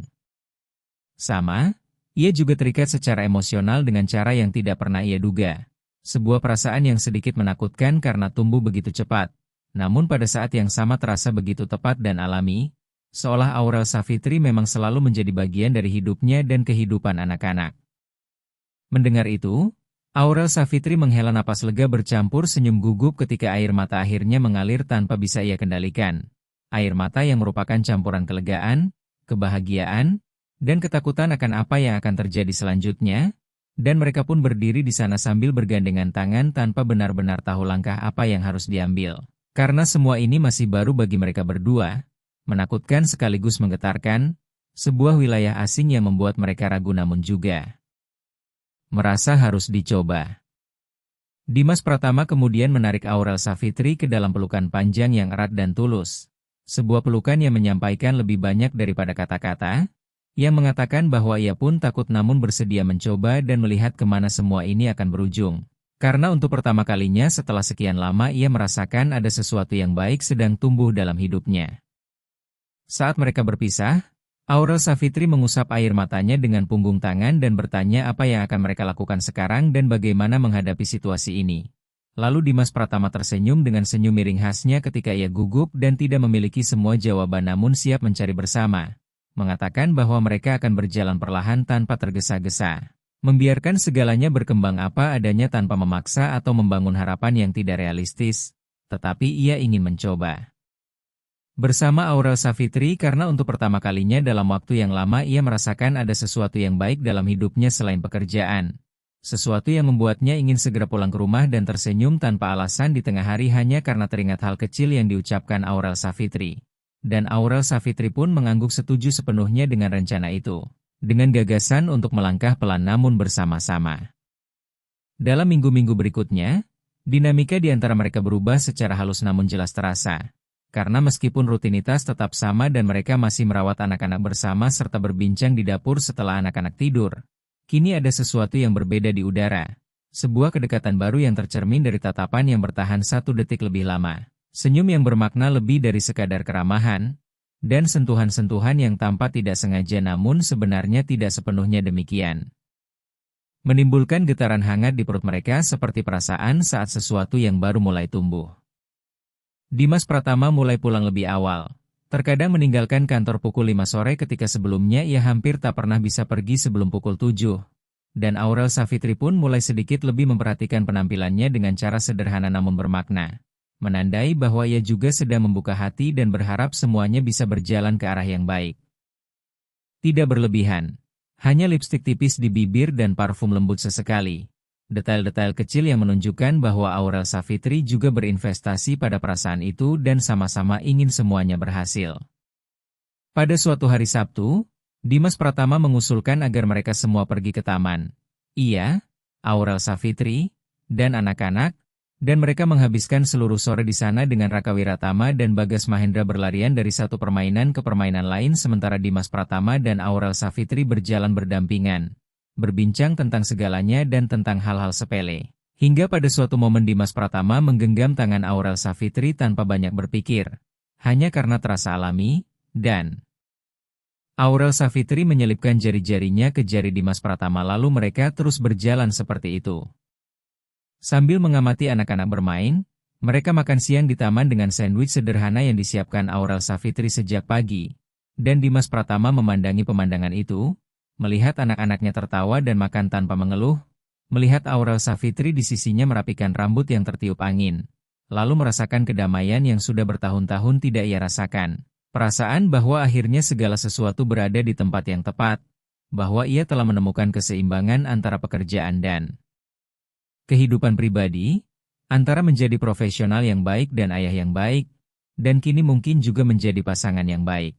sama. Ia juga terikat secara emosional dengan cara yang tidak pernah ia duga. Sebuah perasaan yang sedikit menakutkan karena tumbuh begitu cepat, namun pada saat yang sama terasa begitu tepat dan alami, seolah Aurel Savitri memang selalu menjadi bagian dari hidupnya dan kehidupan anak-anak. Mendengar itu, Aurel Savitri menghela napas lega bercampur senyum gugup ketika air mata akhirnya mengalir tanpa bisa ia kendalikan. Air mata yang merupakan campuran kelegaan, kebahagiaan, dan ketakutan akan apa yang akan terjadi selanjutnya, dan mereka pun berdiri di sana sambil bergandengan tangan tanpa benar-benar tahu langkah apa yang harus diambil. Karena semua ini masih baru bagi mereka berdua, menakutkan sekaligus menggetarkan, sebuah wilayah asing yang membuat mereka ragu namun juga merasa harus dicoba. Dimas Pratama kemudian menarik Aurel Savitri ke dalam pelukan panjang yang erat dan tulus. Sebuah pelukan yang menyampaikan lebih banyak daripada kata-kata, yang mengatakan bahwa ia pun takut namun bersedia mencoba dan melihat kemana semua ini akan berujung. Karena untuk pertama kalinya setelah sekian lama ia merasakan ada sesuatu yang baik sedang tumbuh dalam hidupnya. Saat mereka berpisah, Aurel Savitri mengusap air matanya dengan punggung tangan dan bertanya apa yang akan mereka lakukan sekarang dan bagaimana menghadapi situasi ini. Lalu Dimas Pratama tersenyum dengan senyum miring khasnya ketika ia gugup dan tidak memiliki semua jawaban namun siap mencari bersama. Mengatakan bahwa mereka akan berjalan perlahan tanpa tergesa-gesa. Membiarkan segalanya berkembang apa adanya tanpa memaksa atau membangun harapan yang tidak realistis. Tetapi ia ingin mencoba bersama Aurel Savitri karena untuk pertama kalinya dalam waktu yang lama ia merasakan ada sesuatu yang baik dalam hidupnya selain pekerjaan. Sesuatu yang membuatnya ingin segera pulang ke rumah dan tersenyum tanpa alasan di tengah hari hanya karena teringat hal kecil yang diucapkan Aurel Savitri. Dan Aurel Savitri pun mengangguk setuju sepenuhnya dengan rencana itu, dengan gagasan untuk melangkah pelan namun bersama-sama. Dalam minggu-minggu berikutnya, dinamika di antara mereka berubah secara halus namun jelas terasa. Karena meskipun rutinitas tetap sama dan mereka masih merawat anak-anak bersama serta berbincang di dapur setelah anak-anak tidur, kini ada sesuatu yang berbeda di udara. Sebuah kedekatan baru yang tercermin dari tatapan yang bertahan 1 detik lebih lama. Senyum yang bermakna lebih dari sekadar keramahan, dan sentuhan-sentuhan yang tampak tidak sengaja namun sebenarnya tidak sepenuhnya demikian. Menimbulkan getaran hangat di perut mereka seperti perasaan saat sesuatu yang baru mulai tumbuh. Dimas Pratama mulai pulang lebih awal. Terkadang meninggalkan kantor pukul 5 sore ketika sebelumnya ia hampir tak pernah bisa pergi sebelum pukul 7. Dan Aurel Savitri pun mulai sedikit lebih memperhatikan penampilannya dengan cara sederhana namun bermakna. Menandai bahwa ia juga sedang membuka hati dan berharap semuanya bisa berjalan ke arah yang baik. Tidak berlebihan. Hanya lipstik tipis di bibir dan parfum lembut sesekali. Detail-detail kecil yang menunjukkan bahwa Aurel Savitri juga berinvestasi pada perasaan itu dan sama-sama ingin semuanya berhasil. Pada suatu hari Sabtu, Dimas Pratama mengusulkan agar mereka semua pergi ke taman. Ia, Aurel Savitri, dan anak-anak, Dan mereka menghabiskan seluruh sore di sana dengan Raka Wiratama dan Bagas Mahendra berlarian dari satu permainan ke permainan lain sementara Dimas Pratama dan Aurel Savitri berjalan berdampingan. Berbincang tentang segalanya dan tentang hal-hal sepele. Hingga pada suatu momen Dimas Pratama menggenggam tangan Aurel Savitri tanpa banyak berpikir. Hanya karena terasa alami, dan Aurel Savitri menyelipkan jari-jarinya ke jari Dimas Pratama lalu mereka terus berjalan seperti itu. Sambil mengamati anak-anak bermain, mereka makan siang di taman dengan sandwich sederhana yang disiapkan Aurel Savitri sejak pagi. Dan Dimas Pratama memandangi pemandangan itu, melihat anak-anaknya tertawa dan makan tanpa mengeluh, melihat Aurel Savitri di sisinya merapikan rambut yang tertiup angin, lalu merasakan kedamaian yang sudah bertahun-tahun tidak ia rasakan. Perasaan bahwa akhirnya segala sesuatu berada di tempat yang tepat, bahwa ia telah menemukan keseimbangan antara pekerjaan dan kehidupan pribadi, antara menjadi profesional yang baik dan ayah yang baik, dan kini mungkin juga menjadi pasangan yang baik.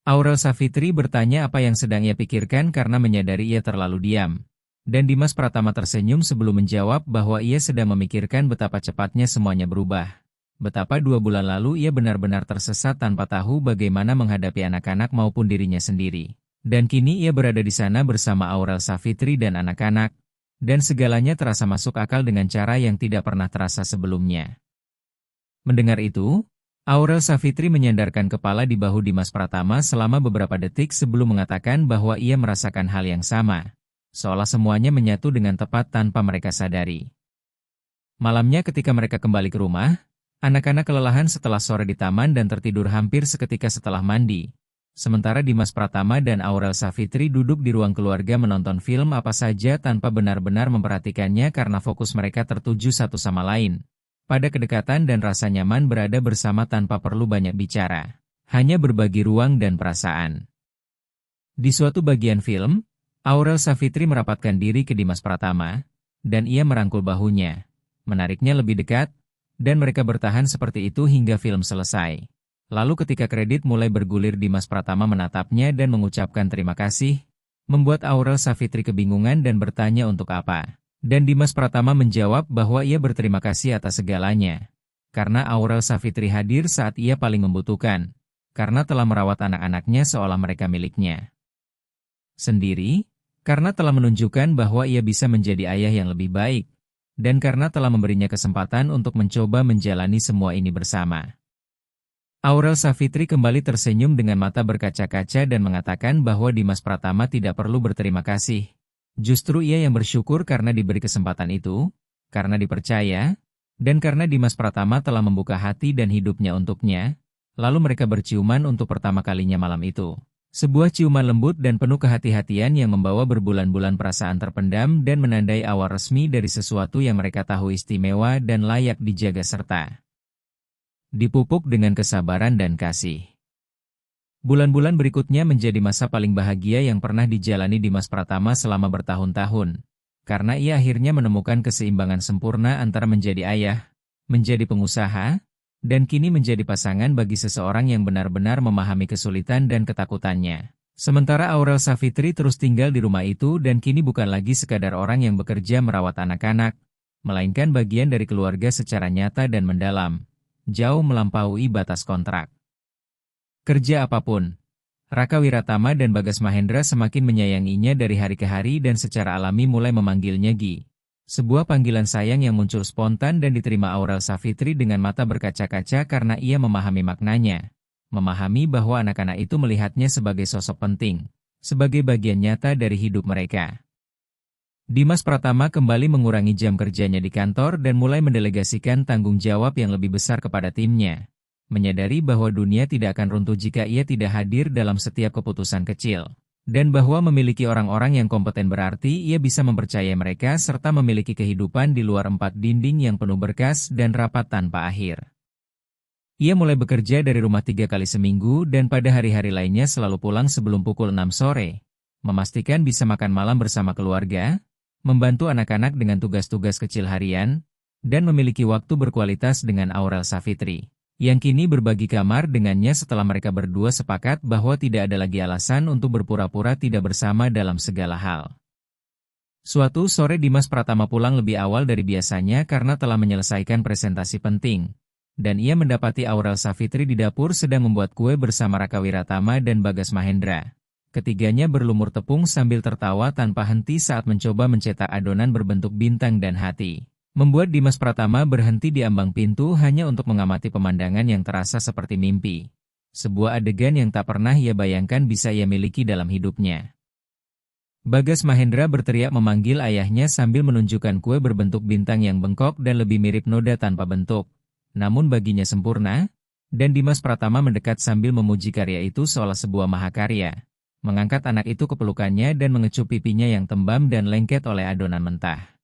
Aurel Savitri bertanya apa yang sedang ia pikirkan karena menyadari ia terlalu diam. Dan Dimas Pratama tersenyum sebelum menjawab bahwa ia sedang memikirkan betapa cepatnya semuanya berubah. Betapa 2 bulan lalu ia benar-benar tersesat tanpa tahu bagaimana menghadapi anak-anak maupun dirinya sendiri. Dan kini ia berada di sana bersama Aurel Savitri dan anak-anak. Dan segalanya terasa masuk akal dengan cara yang tidak pernah terasa sebelumnya. Mendengar itu, Aurel Savitri menyandarkan kepala di bahu Dimas Pratama selama beberapa detik sebelum mengatakan bahwa ia merasakan hal yang sama. Seolah semuanya menyatu dengan tepat tanpa mereka sadari. Malamnya ketika mereka kembali ke rumah, anak-anak kelelahan setelah sore di taman dan tertidur hampir seketika setelah mandi. Sementara Dimas Pratama dan Aurel Savitri duduk di ruang keluarga menonton film apa saja tanpa benar-benar memperhatikannya karena fokus mereka tertuju satu sama lain. Pada kedekatan dan rasa nyaman berada bersama tanpa perlu banyak bicara. Hanya berbagi ruang dan perasaan. Di suatu bagian film, Aurel Savitri merapatkan diri ke Dimas Pratama, dan ia merangkul bahunya, menariknya lebih dekat, dan mereka bertahan seperti itu hingga film selesai. Lalu ketika kredit mulai bergulir Dimas Pratama menatapnya dan mengucapkan terima kasih, membuat Aurel Savitri kebingungan dan bertanya untuk apa. Dan Dimas Pratama menjawab bahwa ia berterima kasih atas segalanya. Karena Aurel Savitri hadir saat ia paling membutuhkan, karena telah merawat anak-anaknya seolah mereka miliknya sendiri, karena telah menunjukkan bahwa ia bisa menjadi ayah yang lebih baik, dan karena telah memberinya kesempatan untuk mencoba menjalani semua ini bersama. Aurel Savitri kembali tersenyum dengan mata berkaca-kaca dan mengatakan bahwa Dimas Pratama tidak perlu berterima kasih. Justru ia yang bersyukur karena diberi kesempatan itu, karena dipercaya, dan karena Dimas Pratama telah membuka hati dan hidupnya untuknya, lalu mereka berciuman untuk pertama kalinya malam itu. Sebuah ciuman lembut dan penuh kehati-hatian yang membawa berbulan-bulan perasaan terpendam dan menandai awal resmi dari sesuatu yang mereka tahu istimewa dan layak dijaga serta dipupuk dengan kesabaran dan kasih. Bulan-bulan berikutnya menjadi masa paling bahagia yang pernah dijalani Dimas Pratama selama bertahun-tahun, karena ia akhirnya menemukan keseimbangan sempurna antara menjadi ayah, menjadi pengusaha, dan kini menjadi pasangan bagi seseorang yang benar-benar memahami kesulitan dan ketakutannya. Sementara Aurel Savitri terus tinggal di rumah itu dan kini bukan lagi sekadar orang yang bekerja merawat anak-anak, melainkan bagian dari keluarga secara nyata dan mendalam. Jauh melampaui batas kontrak. Kerja apapun, Raka Wiratama dan Bagas Mahendra semakin menyayanginya dari hari ke hari dan secara alami mulai memanggilnya Gi. Sebuah panggilan sayang yang muncul spontan dan diterima Aurel Savitri dengan mata berkaca-kaca karena ia memahami maknanya. Memahami bahwa anak-anak itu melihatnya sebagai sosok penting, sebagai bagian nyata dari hidup mereka. Dimas Pratama kembali mengurangi jam kerjanya di kantor dan mulai mendelegasikan tanggung jawab yang lebih besar kepada timnya. Menyadari bahwa dunia tidak akan runtuh jika ia tidak hadir dalam setiap keputusan kecil. Dan bahwa memiliki orang-orang yang kompeten berarti ia bisa mempercayai mereka serta memiliki kehidupan di luar 4 dinding yang penuh berkas dan rapat tanpa akhir. Ia mulai bekerja dari rumah 3 kali seminggu dan pada hari-hari lainnya selalu pulang sebelum pukul 6 sore. Memastikan bisa makan malam bersama keluarga, membantu anak-anak dengan tugas-tugas kecil harian, dan memiliki waktu berkualitas dengan Aurel Savitri, yang kini berbagi kamar dengannya setelah mereka berdua sepakat bahwa tidak ada lagi alasan untuk berpura-pura tidak bersama dalam segala hal. Suatu sore Dimas Pratama pulang lebih awal dari biasanya karena telah menyelesaikan presentasi penting. Dan ia mendapati Aurel Savitri di dapur sedang membuat kue bersama Raka Wiratama dan Bagas Mahendra. Ketiganya berlumur tepung sambil tertawa tanpa henti saat mencoba mencetak adonan berbentuk bintang dan hati. Membuat Dimas Pratama berhenti di ambang pintu hanya untuk mengamati pemandangan yang terasa seperti mimpi. Sebuah adegan yang tak pernah ia bayangkan bisa ia miliki dalam hidupnya. Bagas Mahendra berteriak memanggil ayahnya sambil menunjukkan kue berbentuk bintang yang bengkok dan lebih mirip noda tanpa bentuk. Namun baginya sempurna, dan Dimas Pratama mendekat sambil memuji karya itu seolah sebuah mahakarya. Mengangkat anak itu ke pelukannya dan mengecup pipinya yang tembam dan lengket oleh adonan mentah.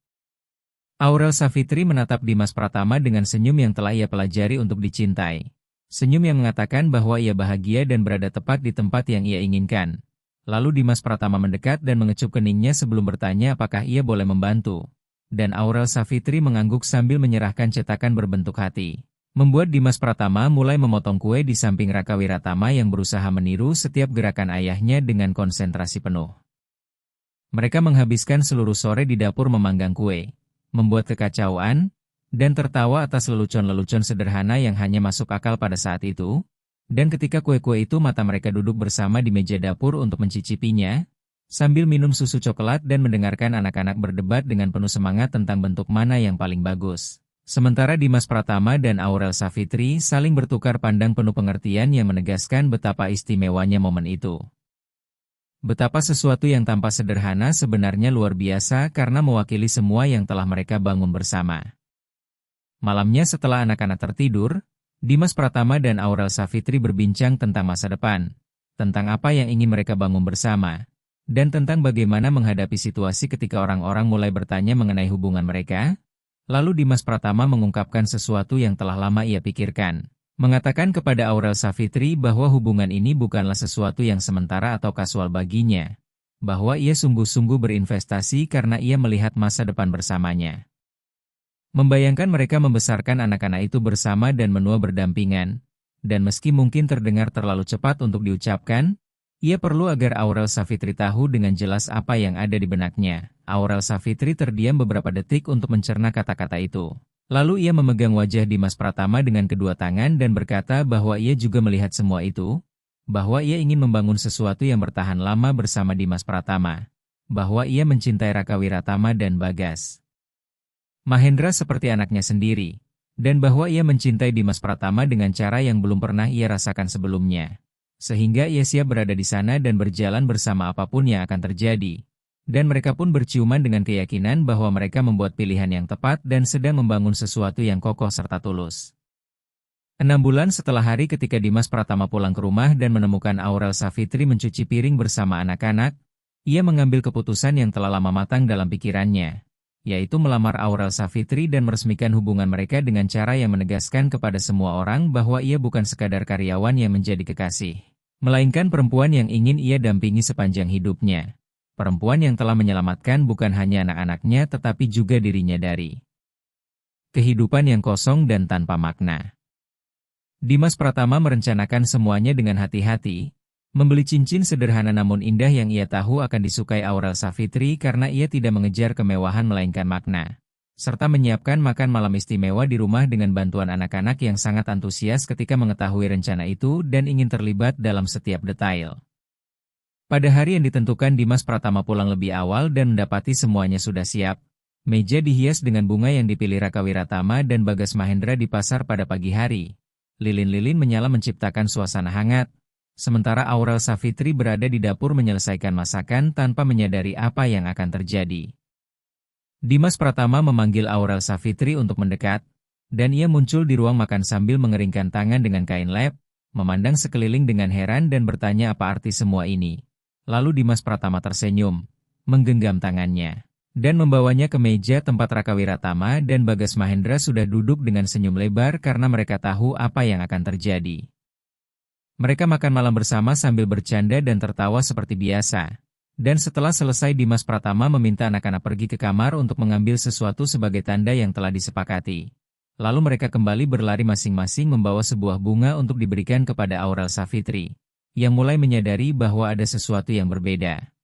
Aurel Savitri menatap Dimas Pratama dengan senyum yang telah ia pelajari untuk dicintai. Senyum yang mengatakan bahwa ia bahagia dan berada tepat di tempat yang ia inginkan. Lalu Dimas Pratama mendekat dan mengecup keningnya sebelum bertanya apakah ia boleh membantu. Dan Aurel Savitri mengangguk sambil menyerahkan cetakan berbentuk hati. Membuat Dimas Pratama mulai memotong kue di samping Raka Wiratama yang berusaha meniru setiap gerakan ayahnya dengan konsentrasi penuh. Mereka menghabiskan seluruh sore di dapur memanggang kue, membuat kekacauan, dan tertawa atas lelucon-lelucon sederhana yang hanya masuk akal pada saat itu. Dan ketika kue-kue itu mata mereka duduk bersama di meja dapur untuk mencicipinya, sambil minum susu coklat dan mendengarkan anak-anak berdebat dengan penuh semangat tentang bentuk mana yang paling bagus. Sementara Dimas Pratama dan Aurel Savitri saling bertukar pandang penuh pengertian yang menegaskan betapa istimewanya momen itu. Betapa sesuatu yang tampak sederhana sebenarnya luar biasa karena mewakili semua yang telah mereka bangun bersama. Malamnya setelah anak-anak tertidur, Dimas Pratama dan Aurel Savitri berbincang tentang masa depan, tentang apa yang ingin mereka bangun bersama, dan tentang bagaimana menghadapi situasi ketika orang-orang mulai bertanya mengenai hubungan mereka. Lalu Dimas Pratama mengungkapkan sesuatu yang telah lama ia pikirkan, mengatakan kepada Aurel Savitri bahwa hubungan ini bukanlah sesuatu yang sementara atau kasual baginya, bahwa ia sungguh-sungguh berinvestasi karena ia melihat masa depan bersamanya. Membayangkan mereka membesarkan anak-anak itu bersama dan menua berdampingan, dan meski mungkin terdengar terlalu cepat untuk diucapkan, ia perlu agar Aurel Savitri tahu dengan jelas apa yang ada di benaknya. Aurel Savitri terdiam beberapa detik untuk mencerna kata-kata itu. Lalu ia memegang wajah Dimas Pratama dengan kedua tangan dan berkata bahwa ia juga melihat semua itu, bahwa ia ingin membangun sesuatu yang bertahan lama bersama Dimas Pratama, bahwa ia mencintai Raka Wiratama dan Bagas Mahendra seperti anaknya sendiri, dan bahwa ia mencintai Dimas Pratama dengan cara yang belum pernah ia rasakan sebelumnya. Sehingga ia siap berada di sana dan berjalan bersama apapun yang akan terjadi. Dan mereka pun berciuman dengan keyakinan bahwa mereka membuat pilihan yang tepat dan sedang membangun sesuatu yang kokoh serta tulus. 6 bulan setelah hari ketika Dimas Pratama pulang ke rumah dan menemukan Aurel Savitri mencuci piring bersama anak-anak, ia mengambil keputusan yang telah lama matang dalam pikirannya, yaitu melamar Aurel Savitri dan meresmikan hubungan mereka dengan cara yang menegaskan kepada semua orang bahwa ia bukan sekadar karyawan yang menjadi kekasih, melainkan perempuan yang ingin ia dampingi sepanjang hidupnya. Perempuan yang telah menyelamatkan bukan hanya anak-anaknya tetapi juga dirinya dari kehidupan yang kosong dan tanpa makna. Dimas Pratama merencanakan semuanya dengan hati-hati, membeli cincin sederhana namun indah yang ia tahu akan disukai Aurel Savitri karena ia tidak mengejar kemewahan melainkan makna, serta menyiapkan makan malam istimewa di rumah dengan bantuan anak-anak yang sangat antusias ketika mengetahui rencana itu dan ingin terlibat dalam setiap detail. Pada hari yang ditentukan Dimas Pratama pulang lebih awal dan mendapati semuanya sudah siap. Meja dihias dengan bunga yang dipilih Raka Wiratama dan Bagas Mahendra di pasar pada pagi hari. Lilin-lilin menyala menciptakan suasana hangat. Sementara Aurel Savitri berada di dapur menyelesaikan masakan tanpa menyadari apa yang akan terjadi. Dimas Pratama memanggil Aurel Savitri untuk mendekat, dan ia muncul di ruang makan sambil mengeringkan tangan dengan kain lap, memandang sekeliling dengan heran dan bertanya apa arti semua ini. Lalu Dimas Pratama tersenyum, menggenggam tangannya, dan membawanya ke meja tempat Raka Wiratama dan Bagas Mahendra sudah duduk dengan senyum lebar karena mereka tahu apa yang akan terjadi. Mereka makan malam bersama sambil bercanda dan tertawa seperti biasa. Dan setelah selesai Dimas Pratama meminta anak-anak pergi ke kamar untuk mengambil sesuatu sebagai tanda yang telah disepakati. Lalu mereka kembali berlari masing-masing membawa sebuah bunga untuk diberikan kepada Aurel Savitri, yang mulai menyadari bahwa ada sesuatu yang berbeda.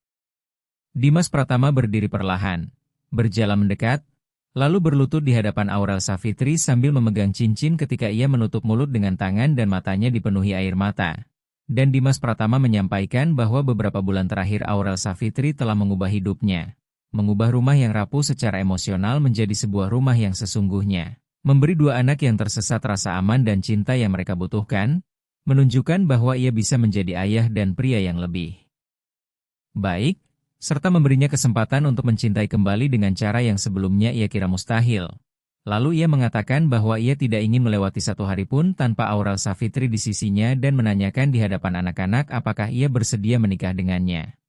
Dimas Pratama berdiri perlahan, berjalan mendekat, lalu berlutut di hadapan Aurel Savitri sambil memegang cincin ketika ia menutup mulut dengan tangan dan matanya dipenuhi air mata. Dan Dimas Pratama menyampaikan bahwa beberapa bulan terakhir Aurel Savitri telah mengubah hidupnya. Mengubah rumah yang rapuh secara emosional menjadi sebuah rumah yang sesungguhnya. Memberi dua anak yang tersesat rasa aman dan cinta yang mereka butuhkan, menunjukkan bahwa ia bisa menjadi ayah dan pria yang lebih baik, serta memberinya kesempatan untuk mencintai kembali dengan cara yang sebelumnya ia kira mustahil. Lalu ia mengatakan bahwa ia tidak ingin melewati satu hari pun tanpa Aurel Savitri di sisinya dan menanyakan di hadapan anak-anak apakah ia bersedia menikah dengannya.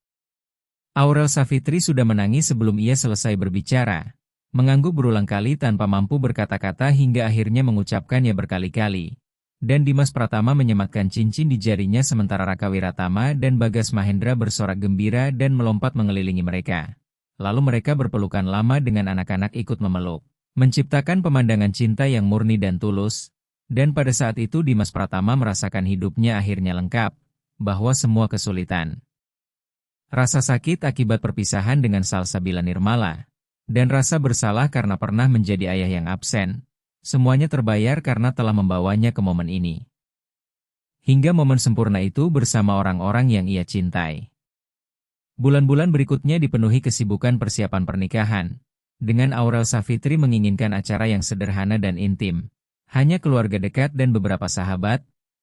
Aurel Savitri sudah menangis sebelum ia selesai berbicara, mengangguk berulang kali tanpa mampu berkata-kata hingga akhirnya mengucapkannya berkali-kali. Dan Dimas Pratama menyematkan cincin di jarinya sementara Raka Wiratama dan Bagas Mahendra bersorak gembira dan melompat mengelilingi mereka. Lalu mereka berpelukan lama dengan anak-anak ikut memeluk, menciptakan pemandangan cinta yang murni dan tulus. Dan pada saat itu Dimas Pratama merasakan hidupnya akhirnya lengkap, bahwa semua kesulitan, rasa sakit akibat perpisahan dengan Salsabila Nirmala, dan rasa bersalah karena pernah menjadi ayah yang absen, semuanya terbayar karena telah membawanya ke momen ini. Hingga momen sempurna itu bersama orang-orang yang ia cintai. Bulan-bulan berikutnya dipenuhi kesibukan persiapan pernikahan, dengan Aurel Savitri menginginkan acara yang sederhana dan intim. Hanya keluarga dekat dan beberapa sahabat,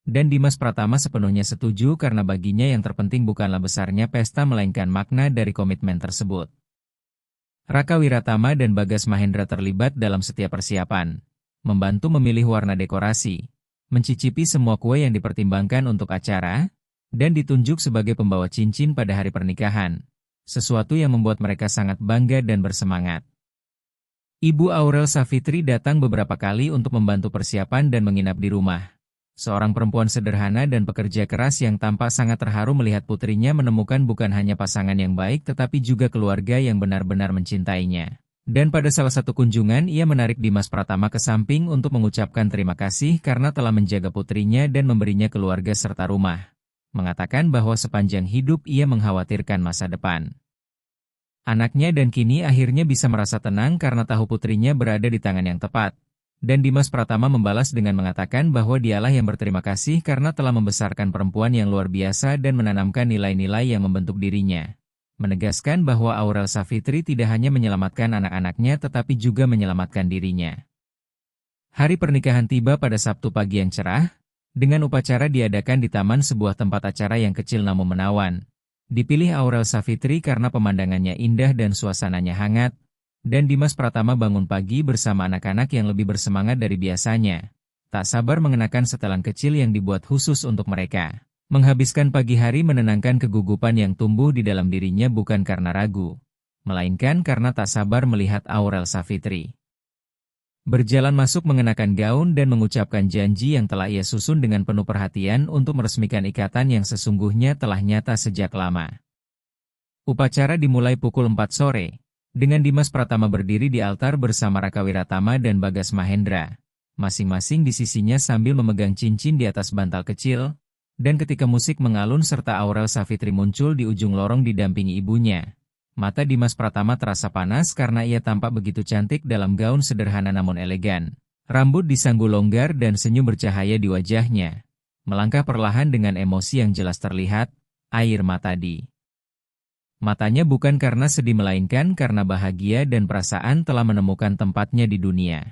dan Dimas Pratama sepenuhnya setuju karena baginya yang terpenting bukanlah besarnya pesta melainkan makna dari komitmen tersebut. Raka Wiratama dan Bagas Mahendra terlibat dalam setiap persiapan, membantu memilih warna dekorasi, mencicipi semua kue yang dipertimbangkan untuk acara, dan ditunjuk sebagai pembawa cincin pada hari pernikahan, sesuatu yang membuat mereka sangat bangga dan bersemangat. Ibu Aurel Savitri datang beberapa kali untuk membantu persiapan dan menginap di rumah. Seorang perempuan sederhana dan pekerja keras yang tampak sangat terharu melihat putrinya menemukan bukan hanya pasangan yang baik tetapi juga keluarga yang benar-benar mencintainya. Dan pada salah satu kunjungan ia menarik Dimas Pratama ke samping untuk mengucapkan terima kasih karena telah menjaga putrinya dan memberinya keluarga serta rumah. Mengatakan bahwa sepanjang hidup ia mengkhawatirkan masa depan anaknya dan kini akhirnya bisa merasa tenang karena tahu putrinya berada di tangan yang tepat. Dan Dimas Pratama membalas dengan mengatakan bahwa dialah yang berterima kasih karena telah membesarkan perempuan yang luar biasa dan menanamkan nilai-nilai yang membentuk dirinya. Menegaskan bahwa Aurel Savitri tidak hanya menyelamatkan anak-anaknya tetapi juga menyelamatkan dirinya. Hari pernikahan tiba pada Sabtu pagi yang cerah, dengan upacara diadakan di taman sebuah tempat acara yang kecil namun menawan. Dipilih Aurel Savitri karena pemandangannya indah dan suasananya hangat, dan Dimas Pratama bangun pagi bersama anak-anak yang lebih bersemangat dari biasanya. Tak sabar mengenakan setelan kecil yang dibuat khusus untuk mereka. Menghabiskan pagi hari menenangkan kegugupan yang tumbuh di dalam dirinya bukan karena ragu, melainkan karena tak sabar melihat Aurel Savitri berjalan masuk mengenakan gaun dan mengucapkan janji yang telah ia susun dengan penuh perhatian untuk meresmikan ikatan yang sesungguhnya telah nyata sejak lama. Upacara dimulai pukul 4 sore, dengan Dimas Pratama berdiri di altar bersama Raka Wiratama dan Bagas Mahendra, masing-masing di sisinya sambil memegang cincin di atas bantal kecil. Dan ketika musik mengalun serta Aurel Savitri muncul di ujung lorong didampingi ibunya, mata Dimas Pratama terasa panas karena ia tampak begitu cantik dalam gaun sederhana namun elegan. Rambut disanggul longgar dan senyum bercahaya di wajahnya. Melangkah perlahan dengan emosi yang jelas terlihat, air mata di matanya bukan karena sedih melainkan karena bahagia dan perasaan telah menemukan tempatnya di dunia.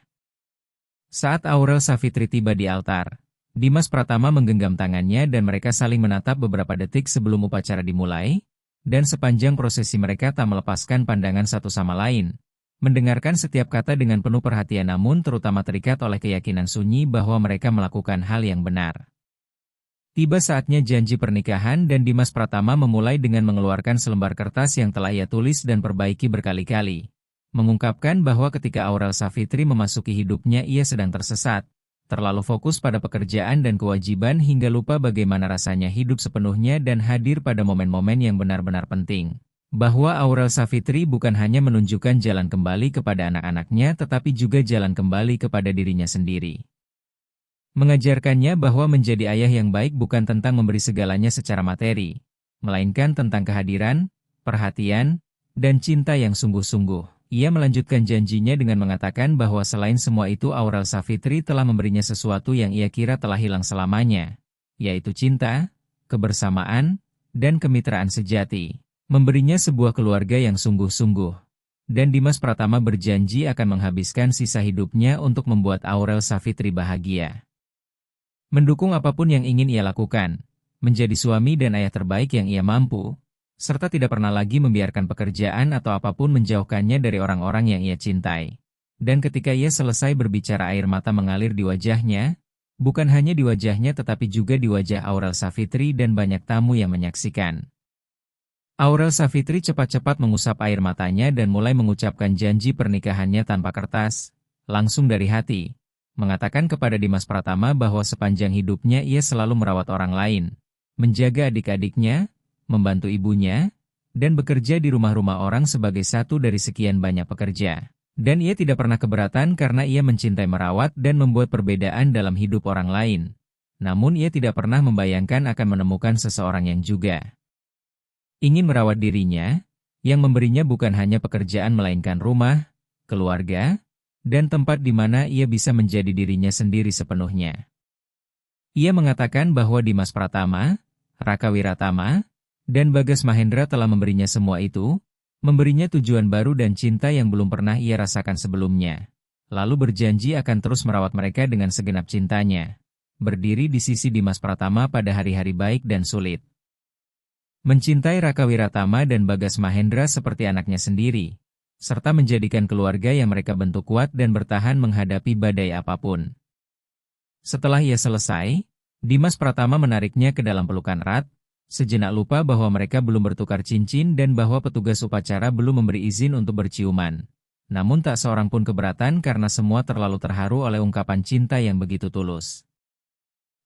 Saat Aurel Savitri tiba di altar, Dimas Pratama menggenggam tangannya dan mereka saling menatap beberapa detik sebelum upacara dimulai, dan sepanjang prosesi mereka tak melepaskan pandangan satu sama lain, mendengarkan setiap kata dengan penuh perhatian namun terutama terikat oleh keyakinan sunyi bahwa mereka melakukan hal yang benar. Tiba saatnya janji pernikahan dan Dimas Pratama memulai dengan mengeluarkan selembar kertas yang telah ia tulis dan perbaiki berkali-kali, mengungkapkan bahwa ketika Aurel Savitri memasuki hidupnya ia sedang tersesat, terlalu fokus pada pekerjaan dan kewajiban hingga lupa bagaimana rasanya hidup sepenuhnya dan hadir pada momen-momen yang benar-benar penting. Bahwa Aurel Savitri bukan hanya menunjukkan jalan kembali kepada anak-anaknya tetapi juga jalan kembali kepada dirinya sendiri. Mengajarkannya bahwa menjadi ayah yang baik bukan tentang memberi segalanya secara materi, melainkan tentang kehadiran, perhatian, dan cinta yang sungguh-sungguh. Ia melanjutkan janjinya dengan mengatakan bahwa selain semua itu Aurel Savitri telah memberinya sesuatu yang ia kira telah hilang selamanya, yaitu cinta, kebersamaan, dan kemitraan sejati. Memberinya sebuah keluarga yang sungguh-sungguh. Dan Dimas Pratama berjanji akan menghabiskan sisa hidupnya untuk membuat Aurel Savitri bahagia. Mendukung apapun yang ingin ia lakukan, menjadi suami dan ayah terbaik yang ia mampu, serta tidak pernah lagi membiarkan pekerjaan atau apapun menjauhkannya dari orang-orang yang ia cintai. Dan ketika ia selesai berbicara air mata mengalir di wajahnya, bukan hanya di wajahnya tetapi juga di wajah Aurel Savitri dan banyak tamu yang menyaksikan. Aurel Savitri cepat-cepat mengusap air matanya dan mulai mengucapkan janji pernikahannya tanpa kertas, langsung dari hati, mengatakan kepada Dimas Pratama bahwa sepanjang hidupnya ia selalu merawat orang lain, menjaga adik-adiknya, membantu ibunya, dan bekerja di rumah-rumah orang sebagai satu dari sekian banyak pekerja. Dan ia tidak pernah keberatan karena ia mencintai merawat dan membuat perbedaan dalam hidup orang lain. Namun ia tidak pernah membayangkan akan menemukan seseorang yang juga ingin merawat dirinya, yang memberinya bukan hanya pekerjaan melainkan rumah, keluarga, dan tempat di mana ia bisa menjadi dirinya sendiri sepenuhnya. Ia mengatakan bahwa Dimas Pratama, Raka Wiratama, dan Bagas Mahendra telah memberinya semua itu, memberinya tujuan baru dan cinta yang belum pernah ia rasakan sebelumnya. Lalu berjanji akan terus merawat mereka dengan segenap cintanya. Berdiri di sisi Dimas Pratama pada hari-hari baik dan sulit. Mencintai Raka Wiratama dan Bagas Mahendra seperti anaknya sendiri, serta menjadikan keluarga yang mereka bentuk kuat dan bertahan menghadapi badai apapun. Setelah ia selesai, Dimas Pratama menariknya ke dalam pelukan erat, sejenak lupa bahwa mereka belum bertukar cincin dan bahwa petugas upacara belum memberi izin untuk berciuman. Namun tak seorang pun keberatan karena semua terlalu terharu oleh ungkapan cinta yang begitu tulus.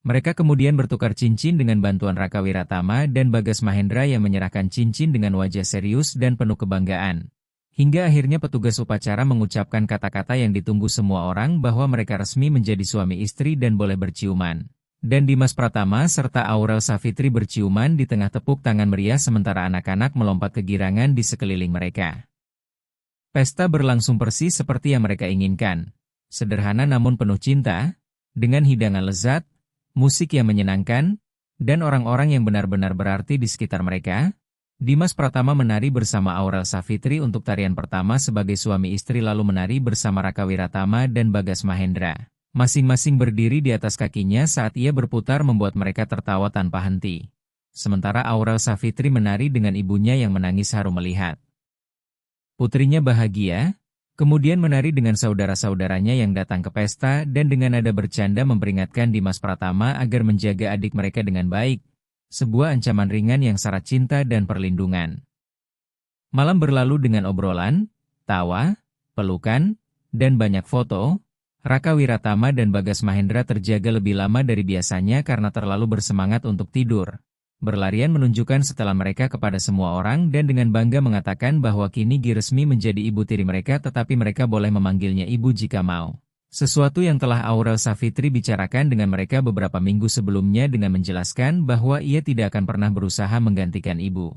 Mereka kemudian bertukar cincin dengan bantuan Raka Wiratama dan Bagas Mahendra yang menyerahkan cincin dengan wajah serius dan penuh kebanggaan. Hingga akhirnya petugas upacara mengucapkan kata-kata yang ditunggu semua orang bahwa mereka resmi menjadi suami istri dan boleh berciuman. Dan Dimas Pratama serta Aurel Savitri berciuman di tengah tepuk tangan meriah sementara anak-anak melompat kegirangan di sekeliling mereka. Pesta berlangsung persis seperti yang mereka inginkan. Sederhana namun penuh cinta, dengan hidangan lezat, musik yang menyenangkan, dan orang-orang yang benar-benar berarti di sekitar mereka. Dimas Pratama menari bersama Aurel Savitri untuk tarian pertama sebagai suami istri lalu menari bersama Raka Wiratama dan Bagas Mahendra. Masing-masing berdiri di atas kakinya saat ia berputar membuat mereka tertawa tanpa henti. Sementara Aurel Savitri menari dengan ibunya yang menangis haru melihat putrinya bahagia. Kemudian menari dengan saudara-saudaranya yang datang ke pesta dan dengan nada bercanda memperingatkan Dimas Pratama agar menjaga adik mereka dengan baik. Sebuah ancaman ringan yang syarat cinta dan perlindungan. Malam berlalu dengan obrolan, tawa, pelukan, dan banyak foto. Raka Wiratama dan Bagas Mahendra terjaga lebih lama dari biasanya karena terlalu bersemangat untuk tidur. Berlarian menunjukkan setelan mereka kepada semua orang dan dengan bangga mengatakan bahwa kini Gi resmi menjadi ibu tiri mereka tetapi mereka boleh memanggilnya ibu jika mau. Sesuatu yang telah Aurel Savitri bicarakan dengan mereka beberapa minggu sebelumnya dengan menjelaskan bahwa ia tidak akan pernah berusaha menggantikan ibu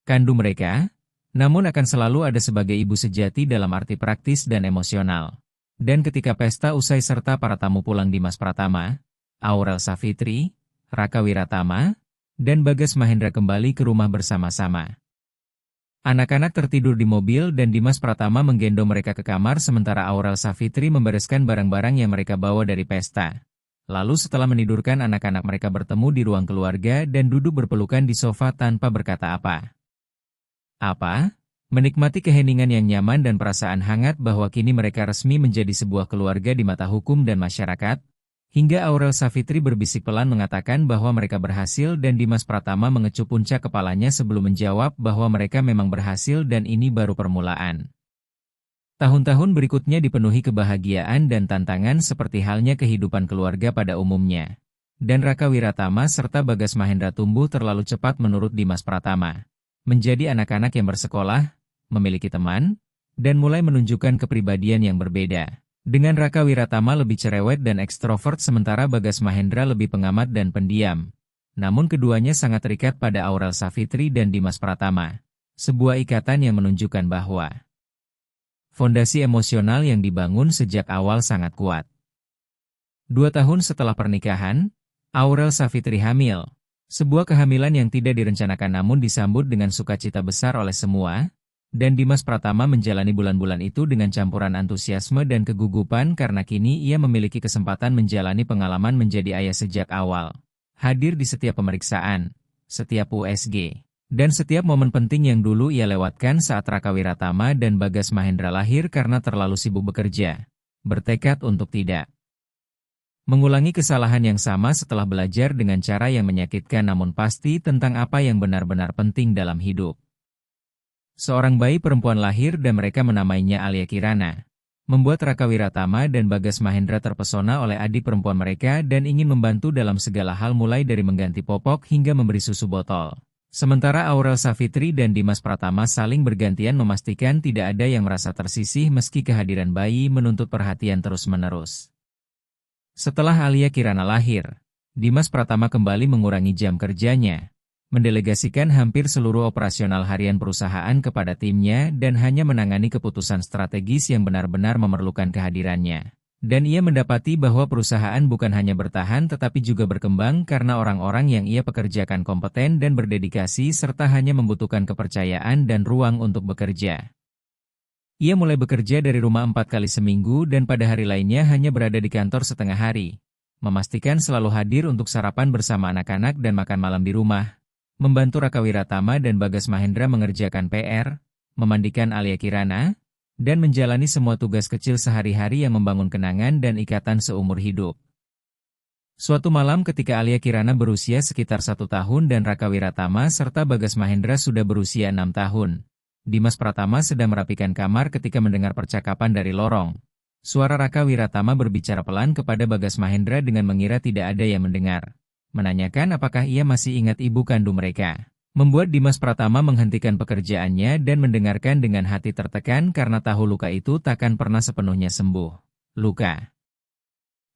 kandung mereka, namun akan selalu ada sebagai ibu sejati dalam arti praktis dan emosional. Dan ketika pesta usai serta para tamu pulang Dimas Pratama, Aurel Savitri, Raka Wiratama, dan Bagas Mahendra kembali ke rumah bersama-sama. Anak-anak tertidur di mobil dan Dimas Pratama menggendong mereka ke kamar sementara Aurel Savitri membereskan barang-barang yang mereka bawa dari pesta. Lalu setelah menidurkan anak-anak mereka bertemu di ruang keluarga dan duduk berpelukan di sofa tanpa berkata apa. Menikmati keheningan yang nyaman dan perasaan hangat bahwa kini mereka resmi menjadi sebuah keluarga di mata hukum dan masyarakat. Hingga Aurel Savitri berbisik pelan mengatakan bahwa mereka berhasil dan Dimas Pratama mengecup puncak kepalanya sebelum menjawab bahwa mereka memang berhasil dan ini baru permulaan. Tahun-tahun berikutnya dipenuhi kebahagiaan dan tantangan seperti halnya kehidupan keluarga pada umumnya. Dan Raka Wiratama serta Bagas Mahendra tumbuh terlalu cepat menurut Dimas Pratama. Menjadi anak-anak yang bersekolah, memiliki teman, dan mulai menunjukkan kepribadian yang berbeda. Dengan Raka Wiratama lebih cerewet dan ekstrovert sementara Bagas Mahendra lebih pengamat dan pendiam. Namun keduanya sangat terikat pada Aurel Savitri dan Dimas Pratama. sebuah ikatan yang menunjukkan bahwa fondasi emosional yang dibangun sejak awal sangat kuat. 2 tahun setelah pernikahan, Aurel Savitri hamil. Sebuah kehamilan yang tidak direncanakan namun disambut dengan sukacita besar oleh semua, dan Dimas Pratama menjalani bulan-bulan itu dengan campuran antusiasme dan kegugupan karena kini ia memiliki kesempatan menjalani pengalaman menjadi ayah sejak awal. Hadir di setiap pemeriksaan, setiap USG, dan setiap momen penting yang dulu ia lewatkan saat Raka Wiratama dan Bagas Mahendra lahir karena terlalu sibuk bekerja. Bertekad untuk tidak mengulangi kesalahan yang sama setelah belajar dengan cara yang menyakitkan namun pasti tentang apa yang benar-benar penting dalam hidup. Seorang bayi perempuan lahir dan mereka menamainya Alia Kirana. Membuat Raka Wiratama dan Bagas Mahendra terpesona oleh adik perempuan mereka dan ingin membantu dalam segala hal mulai dari mengganti popok hingga memberi susu botol. Sementara Aurel Savitri dan Dimas Pratama saling bergantian memastikan tidak ada yang merasa tersisih meski kehadiran bayi menuntut perhatian terus-menerus. Setelah Alia Kirana lahir, Dimas Pratama kembali mengurangi jam kerjanya, mendelegasikan hampir seluruh operasional harian perusahaan kepada timnya dan hanya menangani keputusan strategis yang benar-benar memerlukan kehadirannya. Dan ia mendapati bahwa perusahaan bukan hanya bertahan tetapi juga berkembang karena orang-orang yang ia pekerjakan kompeten dan berdedikasi serta hanya membutuhkan kepercayaan dan ruang untuk bekerja. Ia mulai bekerja dari rumah 4 kali seminggu dan pada hari lainnya hanya berada di kantor setengah hari. Memastikan selalu hadir untuk sarapan bersama anak-anak dan makan malam di rumah. Membantu Raka Wiratama dan Bagas Mahendra mengerjakan PR, memandikan Alia Kirana, dan menjalani semua tugas kecil sehari-hari yang membangun kenangan dan ikatan seumur hidup. Suatu malam ketika Alia Kirana berusia sekitar 1 tahun dan Raka Wiratama serta Bagas Mahendra sudah berusia 6 tahun. Dimas Pratama sedang merapikan kamar ketika mendengar percakapan dari lorong. Suara Raka Wiratama berbicara pelan kepada Bagas Mahendra dengan mengira tidak ada yang mendengar. Menanyakan apakah ia masih ingat ibu kandung mereka. Membuat Dimas Pratama menghentikan pekerjaannya dan mendengarkan dengan hati tertekan karena tahu luka itu takkan pernah sepenuhnya sembuh. Luka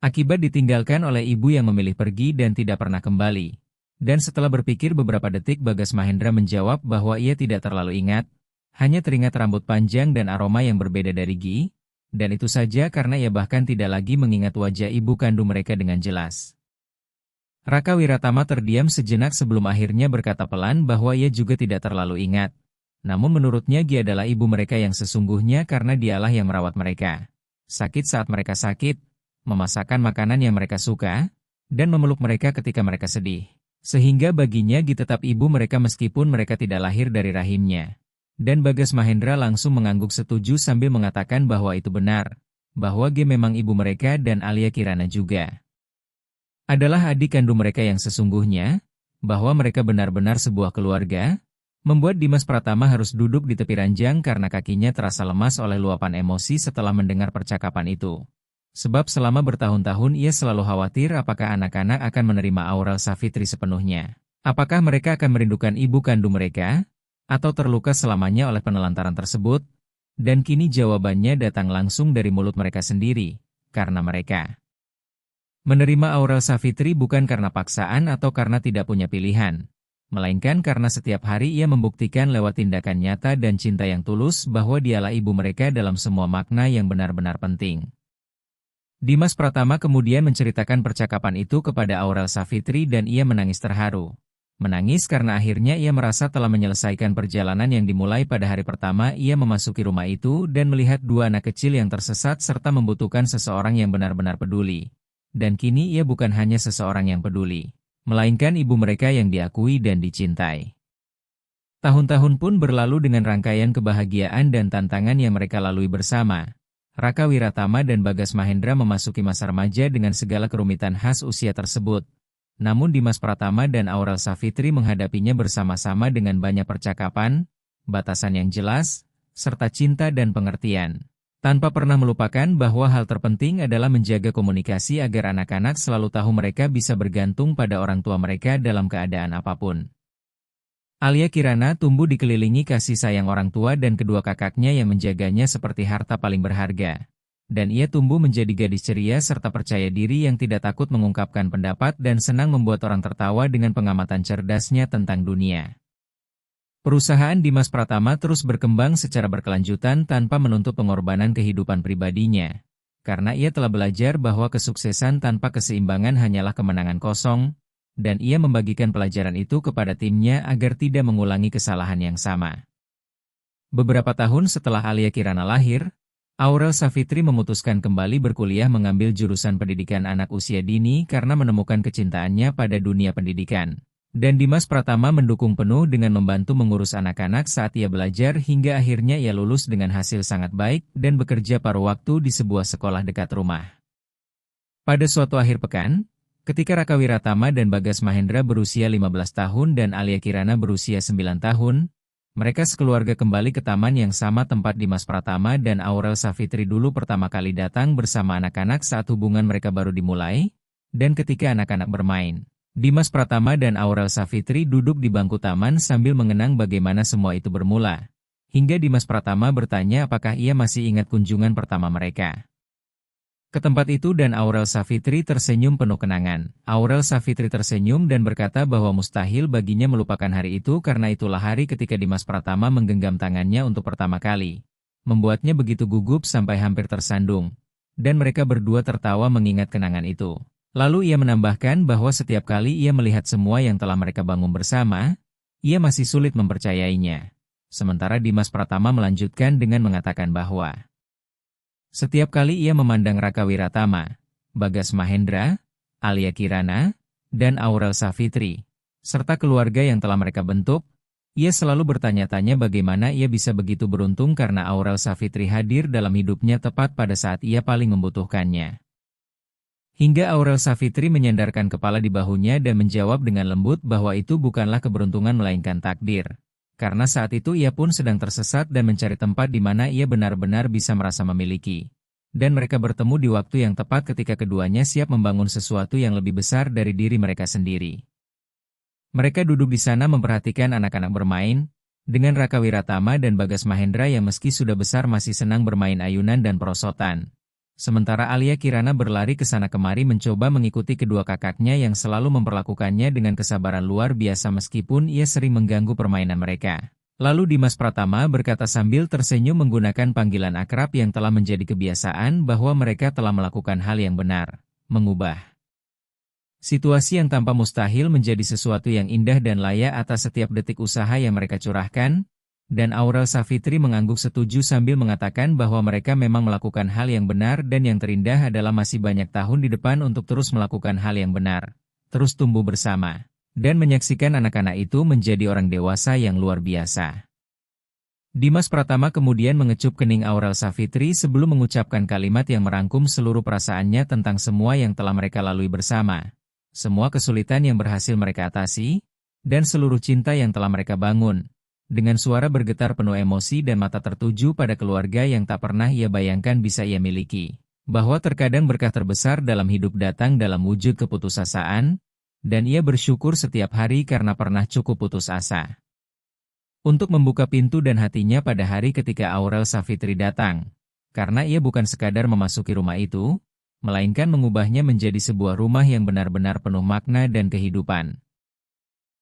akibat ditinggalkan oleh ibu yang memilih pergi dan tidak pernah kembali. Dan setelah berpikir beberapa detik Bagas Mahendra menjawab bahwa ia tidak terlalu ingat. Hanya teringat rambut panjang dan aroma yang berbeda dari Gi, dan itu saja karena ia bahkan tidak lagi mengingat wajah ibu kandung mereka dengan jelas. Raka Wiratama terdiam sejenak sebelum akhirnya berkata pelan bahwa ia juga tidak terlalu ingat. Namun menurutnya Gi adalah ibu mereka yang sesungguhnya karena dialah yang merawat mereka. Sakit saat mereka sakit, memasakkan makanan yang mereka suka, dan memeluk mereka ketika mereka sedih. Sehingga baginya Gi tetap ibu mereka meskipun mereka tidak lahir dari rahimnya. Dan Bagas Mahendra langsung mengangguk setuju sambil mengatakan bahwa itu benar, bahwa G memang ibu mereka dan Alia Kirana juga adalah adik kandung mereka yang sesungguhnya, bahwa mereka benar-benar sebuah keluarga, membuat Dimas Pratama harus duduk di tepi ranjang karena kakinya terasa lemas oleh luapan emosi setelah mendengar percakapan itu. Sebab selama bertahun-tahun ia selalu khawatir apakah anak-anak akan menerima Aurel Savitri sepenuhnya. Apakah mereka akan merindukan ibu kandung mereka? Atau terluka selamanya oleh penelantaran tersebut, dan kini jawabannya datang langsung dari mulut mereka sendiri, karena mereka menerima Aurel Savitri bukan karena paksaan atau karena tidak punya pilihan, melainkan karena setiap hari ia membuktikan lewat tindakan nyata dan cinta yang tulus bahwa dialah ibu mereka dalam semua makna yang benar-benar penting. Dimas Pratama kemudian menceritakan percakapan itu kepada Aurel Savitri dan ia menangis terharu. Menangis karena akhirnya ia merasa telah menyelesaikan perjalanan yang dimulai pada hari pertama ia memasuki rumah itu dan melihat 2 anak kecil yang tersesat serta membutuhkan seseorang yang benar-benar peduli. Dan kini ia bukan hanya seseorang yang peduli, melainkan ibu mereka yang diakui dan dicintai. Tahun-tahun pun berlalu dengan rangkaian kebahagiaan dan tantangan yang mereka lalui bersama. Raka Wiratama dan Bagas Mahendra memasuki masa remaja dengan segala kerumitan khas usia tersebut. Namun Dimas Pratama dan Aurel Savitri menghadapinya bersama-sama dengan banyak percakapan, batasan yang jelas, serta cinta dan pengertian. Tanpa pernah melupakan bahwa hal terpenting adalah menjaga komunikasi agar anak-anak selalu tahu mereka bisa bergantung pada orang tua mereka dalam keadaan apapun. Alia Kirana tumbuh dikelilingi kasih sayang orang tua dan kedua kakaknya yang menjaganya seperti harta paling berharga. Dan ia tumbuh menjadi gadis ceria serta percaya diri yang tidak takut mengungkapkan pendapat dan senang membuat orang tertawa dengan pengamatan cerdasnya tentang dunia. Perusahaan Dimas Pratama terus berkembang secara berkelanjutan tanpa menuntut pengorbanan kehidupan pribadinya. Karena ia telah belajar bahwa kesuksesan tanpa keseimbangan hanyalah kemenangan kosong, dan ia membagikan pelajaran itu kepada timnya agar tidak mengulangi kesalahan yang sama. Beberapa tahun setelah Alia Kirana lahir, Aurel Savitri memutuskan kembali berkuliah mengambil jurusan pendidikan anak usia dini karena menemukan kecintaannya pada dunia pendidikan. Dan Dimas Pratama mendukung penuh dengan membantu mengurus anak-anak saat ia belajar hingga akhirnya ia lulus dengan hasil sangat baik dan bekerja paruh waktu di sebuah sekolah dekat rumah. Pada suatu akhir pekan, ketika Raka Wiratama dan Bagas Mahendra berusia 15 tahun dan Alia Kirana berusia 9 tahun, mereka sekeluarga kembali ke taman yang sama tempat Dimas Pratama dan Aurel Savitri dulu pertama kali datang bersama anak-anak saat hubungan mereka baru dimulai, dan ketika anak-anak bermain. Dimas Pratama dan Aurel Savitri duduk di bangku taman sambil mengenang bagaimana semua itu bermula. Hingga Dimas Pratama bertanya apakah ia masih ingat kunjungan pertama mereka ke tempat itu dan Aurel Savitri tersenyum penuh kenangan. Aurel Savitri tersenyum dan berkata bahwa mustahil baginya melupakan hari itu karena itulah hari ketika Dimas Pratama menggenggam tangannya untuk pertama kali. Membuatnya begitu gugup sampai hampir tersandung. Dan mereka berdua tertawa mengingat kenangan itu. Lalu ia menambahkan bahwa setiap kali ia melihat semua yang telah mereka bangun bersama, ia masih sulit mempercayainya. Sementara Dimas Pratama melanjutkan dengan mengatakan bahwa setiap kali ia memandang Raka Wiratama, Bagas Mahendra, Alia Kirana, dan Aurel Savitri, serta keluarga yang telah mereka bentuk, ia selalu bertanya-tanya bagaimana ia bisa begitu beruntung karena Aurel Savitri hadir dalam hidupnya tepat pada saat ia paling membutuhkannya. Hingga Aurel Savitri menyandarkan kepala di bahunya dan menjawab dengan lembut bahwa itu bukanlah keberuntungan melainkan takdir. Karena saat itu ia pun sedang tersesat dan mencari tempat di mana ia benar-benar bisa merasa memiliki. Dan mereka bertemu di waktu yang tepat ketika keduanya siap membangun sesuatu yang lebih besar dari diri mereka sendiri. Mereka duduk di sana memperhatikan anak-anak bermain, dengan Raka Wiratama dan Bagas Mahendra yang meski sudah besar masih senang bermain ayunan dan perosotan. Sementara Alia Kirana berlari ke sana kemari mencoba mengikuti kedua kakaknya yang selalu memperlakukannya dengan kesabaran luar biasa meskipun ia sering mengganggu permainan mereka. Lalu Dimas Pratama berkata sambil tersenyum menggunakan panggilan akrab yang telah menjadi kebiasaan bahwa mereka telah melakukan hal yang benar, mengubah situasi yang tanpa mustahil menjadi sesuatu yang indah dan layak atas setiap detik usaha yang mereka curahkan. Dan Aurel Savitri mengangguk setuju sambil mengatakan bahwa mereka memang melakukan hal yang benar dan yang terindah adalah masih banyak tahun di depan untuk terus melakukan hal yang benar, terus tumbuh bersama, dan menyaksikan anak-anak itu menjadi orang dewasa yang luar biasa. Dimas Pratama kemudian mengecup kening Aurel Savitri sebelum mengucapkan kalimat yang merangkum seluruh perasaannya tentang semua yang telah mereka lalui bersama, semua kesulitan yang berhasil mereka atasi, dan seluruh cinta yang telah mereka bangun. Dengan suara bergetar penuh emosi dan mata tertuju pada keluarga yang tak pernah ia bayangkan bisa ia miliki. Bahwa terkadang berkah terbesar dalam hidup datang dalam wujud keputusasaan, dan ia bersyukur setiap hari karena pernah cukup putus asa. Untuk membuka pintu dan hatinya pada hari ketika Aurel Savitri datang. Karena ia bukan sekadar memasuki rumah itu, melainkan mengubahnya menjadi sebuah rumah yang benar-benar penuh makna dan kehidupan.